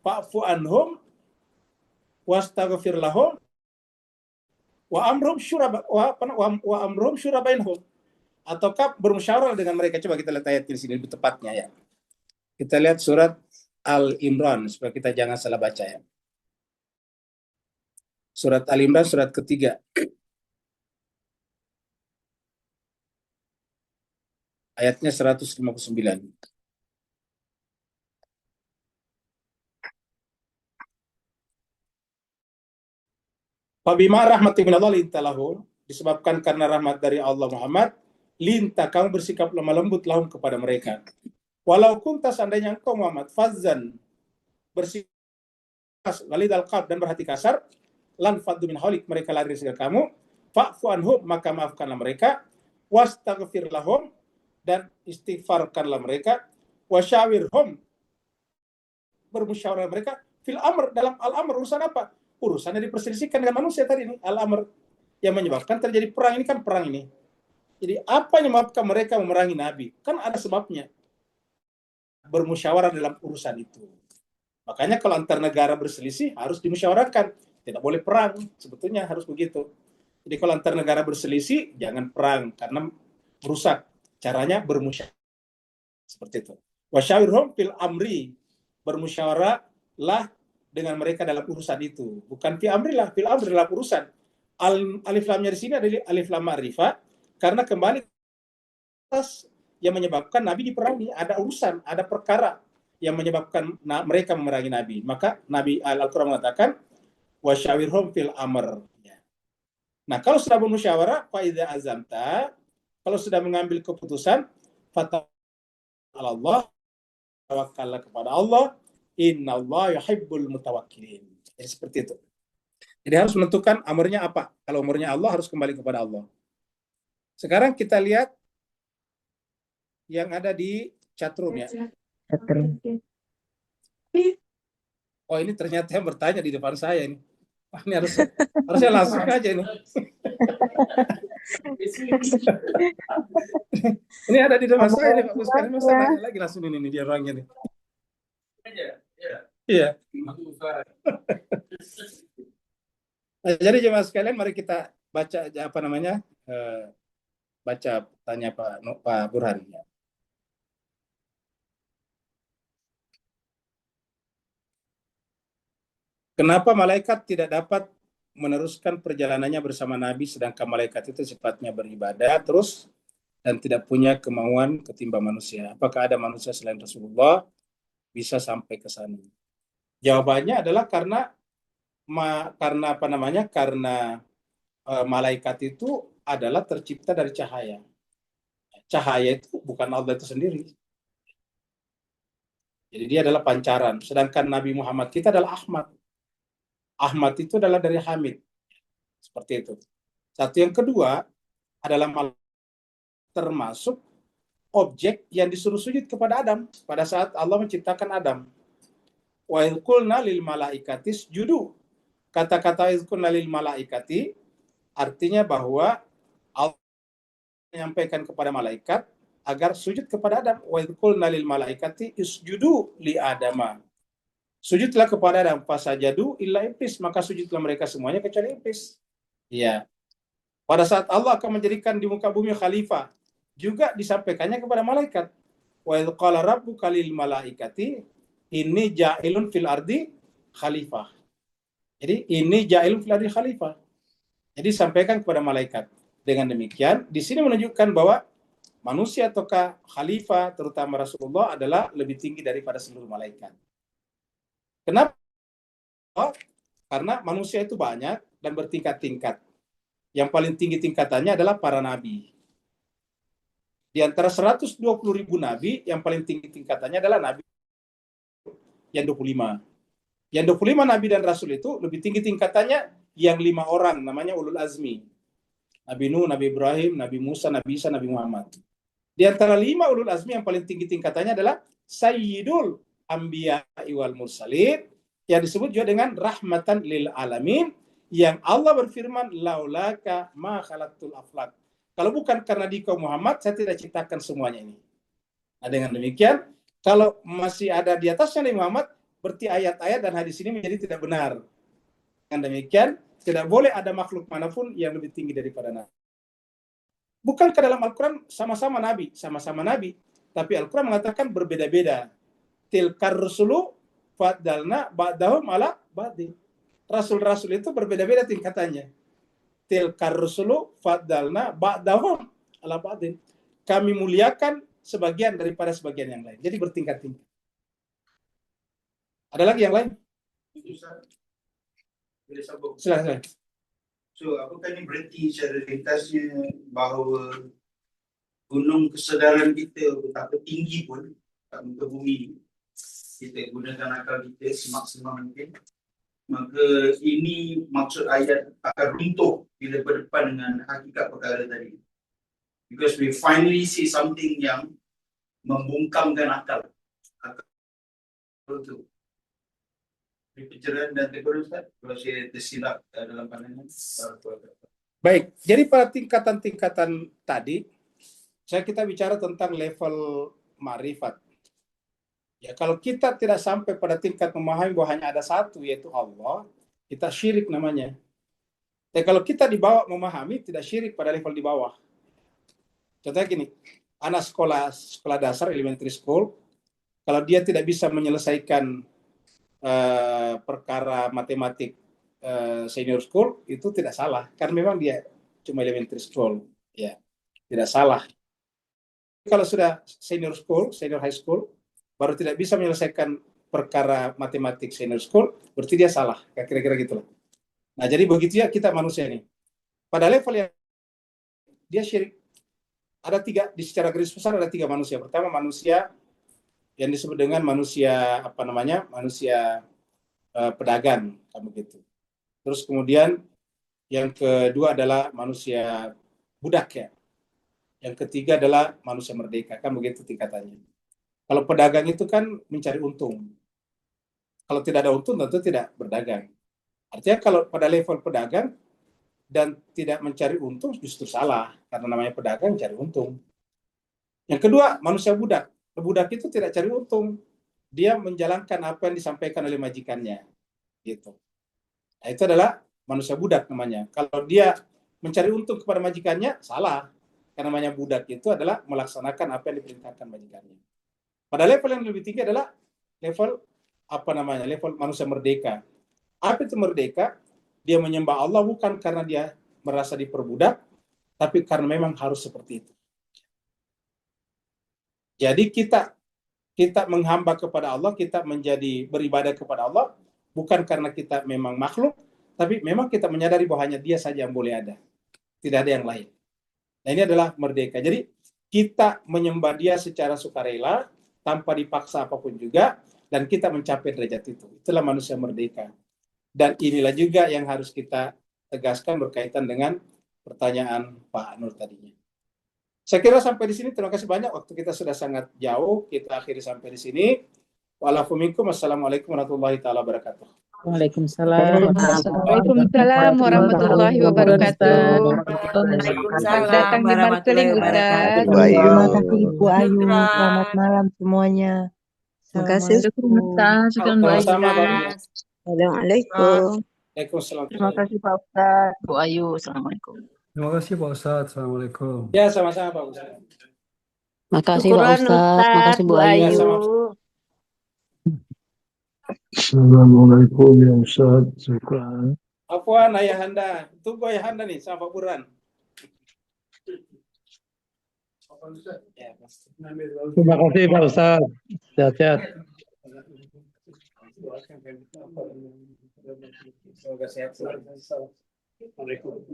fa'fu anhum wastaghfir lahum wa amrum syura bainhum. Ataukah bermusyawarah dengan mereka? Coba kita lihat ayat di sini lebih tepatnya ya. Kita lihat surat Al-Imran supaya kita jangan salah baca ya. Surat Al-Imran surat ketiga. Ayatnya 159. Fabima rahmatin minallah linta lahum, disebabkan karena rahmat dari Allah Muhammad, linta kamu bersikap lemah lembut lahum kepada mereka. Walau kunta seandainya engkau Muhammad fazzan, bersikap walidal qalb dan berhati kasar, lan faddu min haulik, mereka lari dari kamu, fa'fu anhum, maka maafkanlah mereka, wastaghfir lahum, dan istighfarkanlah mereka, wasyawirhum, bermusyawarah mereka, fil amr, dalam al-amr, urusan apa? Urusannya diperselisihkan dengan manusia tadi ini, al-amr, yang menyebabkan terjadi perang ini kan perang ini. Jadi apa yang menyebabkan mereka memerangi Nabi? Kan ada sebabnya. Bermusyawarah dalam urusan itu. Makanya kalau antar negara berselisih harus dimusyawarahkan. Tidak boleh perang, sebetulnya harus begitu. Jadi kalau antar negara berselisih, jangan perang, karena merusak. Caranya bermusyawarah. Seperti itu. Wasyawirhum fil amri, bermusyawarahlah dengan mereka dalam urusan itu. Bukan fi amrillah, fil amri dalam urusan. Alif lamnya di sini adalah alif lam ma'rifah, karena kembali yang menyebabkan Nabi diperangi, ada urusan, ada perkara yang menyebabkan mereka memerangi Nabi. Maka Nabi Al-Quran mengatakan wasyawirhum fil amr. Nah, kalau sudah bermusyawarah, fa idza azamta, kalau sudah mengambil keputusan, Allah, tawakkallah kepada Allah, innallaha yuhibbul mutawakkilin. Jadi seperti itu. Jadi harus menentukan amrnya apa. Kalau amrnya Allah harus kembali kepada Allah. Sekarang kita lihat yang ada di chatroom ya. Chatroom. Oh, ini ternyata yang bertanya di depan saya ini. Wah, ini harusnya langsung aja ini. Ini ada di depan saya nih Pak Bos. Sekarang masa tanya lagi langsung ini dia orangnya nih. Iya. Nah, jadi jemaah sekalian, mari kita baca apa namanya, baca tanya Pak Burhan. Ya. Kenapa malaikat tidak dapat meneruskan perjalanannya bersama Nabi, sedangkan malaikat itu sifatnya beribadah terus dan tidak punya kemauan ketimbang manusia? Apakah ada manusia selain Rasulullah bisa sampai ke sana? Jawabannya adalah karena apa namanya? Karena malaikat itu adalah tercipta dari cahaya. Cahaya itu bukan Allah itu sendiri. Jadi dia adalah pancaran. Sedangkan Nabi Muhammad kita adalah Ahmad. Ahmad itu adalah dari Hamid. Seperti itu. Satu, yang kedua adalah termasuk objek yang disuruh sujud kepada Adam pada saat Allah menciptakan Adam. Wa idh qulna lil malaikati isjudu. Kata-kata idh qulna lil malaikati artinya bahwa Allah menyampaikan kepada malaikat agar sujud kepada Adam. Wa idh qulna lil malaikati isjudu li Adama. Sujudlah kepada Adam, fasajadu illa iblis, maka sujudlah mereka semuanya kecuali iblis. Iya. Pada saat Allah akan menjadikan di muka bumi khalifah, juga disampaikannya kepada malaikat. Wa idh qala rabbuka lil malaikati inni ja'ilun fil ardi khalifah. Jadi ini ja'ilun fil ardi khalifah. Jadi sampaikan kepada malaikat. Dengan demikian, di sini menunjukkan bahwa manusia ataukah khalifah, terutama Rasulullah, adalah lebih tinggi daripada seluruh malaikat. Kenapa? Karena manusia itu banyak dan bertingkat-tingkat. Yang paling tinggi tingkatannya adalah para nabi. Di antara 120.000 nabi, yang paling tinggi tingkatannya adalah nabi yang 25. Yang 25 nabi dan rasul itu lebih tinggi tingkatannya yang 5 orang, namanya ulul azmi. Nabi Nuh, Nabi Ibrahim, Nabi Musa, Nabi Isa, Nabi Muhammad. Di antara 5 ulul azmi yang paling tinggi tingkatannya adalah Sayyidul Anbiya wal Mursalin, yang disebut juga dengan rahmatan lil alamin, yang Allah berfirman laulaka ma khalaqtul aflak. Kalau bukan karena dikau Muhammad, saya tidak ciptakan semuanya ini. Nah, dengan demikian, kalau masih ada di atasnya Nabi Muhammad, berarti ayat-ayat dan hadis ini menjadi tidak benar. Dengan demikian, tidak boleh ada makhluk manapun yang lebih tinggi daripada Nabi. Bukankah dalam Al-Quran sama-sama Nabi, tapi Al-Quran mengatakan berbeda-beda. Tilkar rusulu faddalna ba'dahum ala ba'din. Rasul-rasul itu berbeda-beda tingkatannya. Tilkar rusulu faddalna ba'dahum ala ba'din. Kami muliakan sebagian daripada sebagian yang lain. Jadi bertingkat-tingkat. Ada lagi yang lain? Silakan. So, apakah ini berarti secara ringkasnya bahawa gunung kesedaran kita betapa tinggi pun kat muka bumi, kita gunakan akal kita semaksimal mungkin, maka ini maksud ayat akan runtuh bila berdepan dengan hakikat perkara tadi. Because we finally see something yang membungkamkan akal. Akal itu. Pencerahan dan tegur Ustaz, kalau saya tersilap dalam pandangan. Baik, jadi pada tingkatan-tingkatan tadi, kita bicara tentang level ma'rifat. Ya, kalau kita tidak sampai pada tingkat memahami bahwa hanya ada satu, yaitu Allah, kita syirik namanya. Dan kalau kita di bawah memahami, tidak syirik pada level di bawah. Contohnya gini, anak sekolah dasar, elementary school, kalau dia tidak bisa menyelesaikan perkara matematik senior school, itu tidak salah, karena memang dia cuma elementary school, ya, tidak salah. Kalau sudah senior school, senior high school, baru tidak bisa menyelesaikan perkara matematik senior school, berarti dia salah, kira-kira gitulah. Nah, jadi begitu ya kita manusia ini. Pada level yang dia syirik, ada tiga, di secara garis besar ada tiga manusia. Pertama, manusia yang disebut dengan manusia manusia pedagang, kamu gitu. Terus kemudian yang kedua adalah manusia budak ya. Yang ketiga adalah manusia merdeka, kan begitu tingkatannya. Kalau pedagang itu kan mencari untung. Kalau tidak ada untung tentu tidak berdagang. Artinya kalau pada level pedagang dan tidak mencari untung justru salah, karena namanya pedagang cari untung. Yang kedua, manusia budak. Budak itu tidak cari untung, dia menjalankan apa yang disampaikan oleh majikannya, gitu. Nah, itu adalah manusia budak namanya. Kalau dia mencari untung kepada majikannya, salah, karena namanya budak itu adalah melaksanakan apa yang diperintahkan majikannya. Pada level yang lebih tinggi adalah level level manusia merdeka. Apa itu merdeka? Dia menyembah Allah bukan karena dia merasa diperbudak, tapi karena memang harus seperti itu. Jadi kita menghamba kepada Allah, kita menjadi beribadah kepada Allah, bukan karena kita memang makhluk, tapi memang kita menyadari bahwa hanya Dia saja yang boleh ada. Tidak ada yang lain. Nah, ini adalah merdeka. Jadi kita menyembah Dia secara sukarela, tanpa dipaksa apapun juga, dan kita mencapai derajat itu. Itulah manusia merdeka. Dan inilah juga yang harus kita tegaskan berkaitan dengan pertanyaan Pak Nur tadinya. Saya kira sampai di sini, terima kasih banyak. Waktu kita sudah sangat jauh, kita akhiri sampai di sini. Wassalamualaikum warahmatullahi wabarakatuh. Waalaikumsalam. Waalaikumsalam warahmatullahi wabarakatuh. Selamat datang di Markeling, Ustaz. Terima kasih Bu Ayu. Selamat malam semuanya. Terima kasih. Sama-sama, Pak. Assalamualaikum. Waalaikumsalam. Terima kasih Pak Ustaz. Bu Ayu, Assalamualaikum. Terima kasih Pak Ustadz. Assalamualaikum. Ya, sama-sama Pak Ustaz. Makasih Pak Ustadz. Makasih Bu Ayu. Assalamualaikum ya Ustadz. Syukran. Afwan Ayahanda. Tunggu Ayahanda nih sama Pak Burhan. Terima kasih Pak Ustadz. Sehat-sehat. Semoga sehat selalu. Assalamualaikum.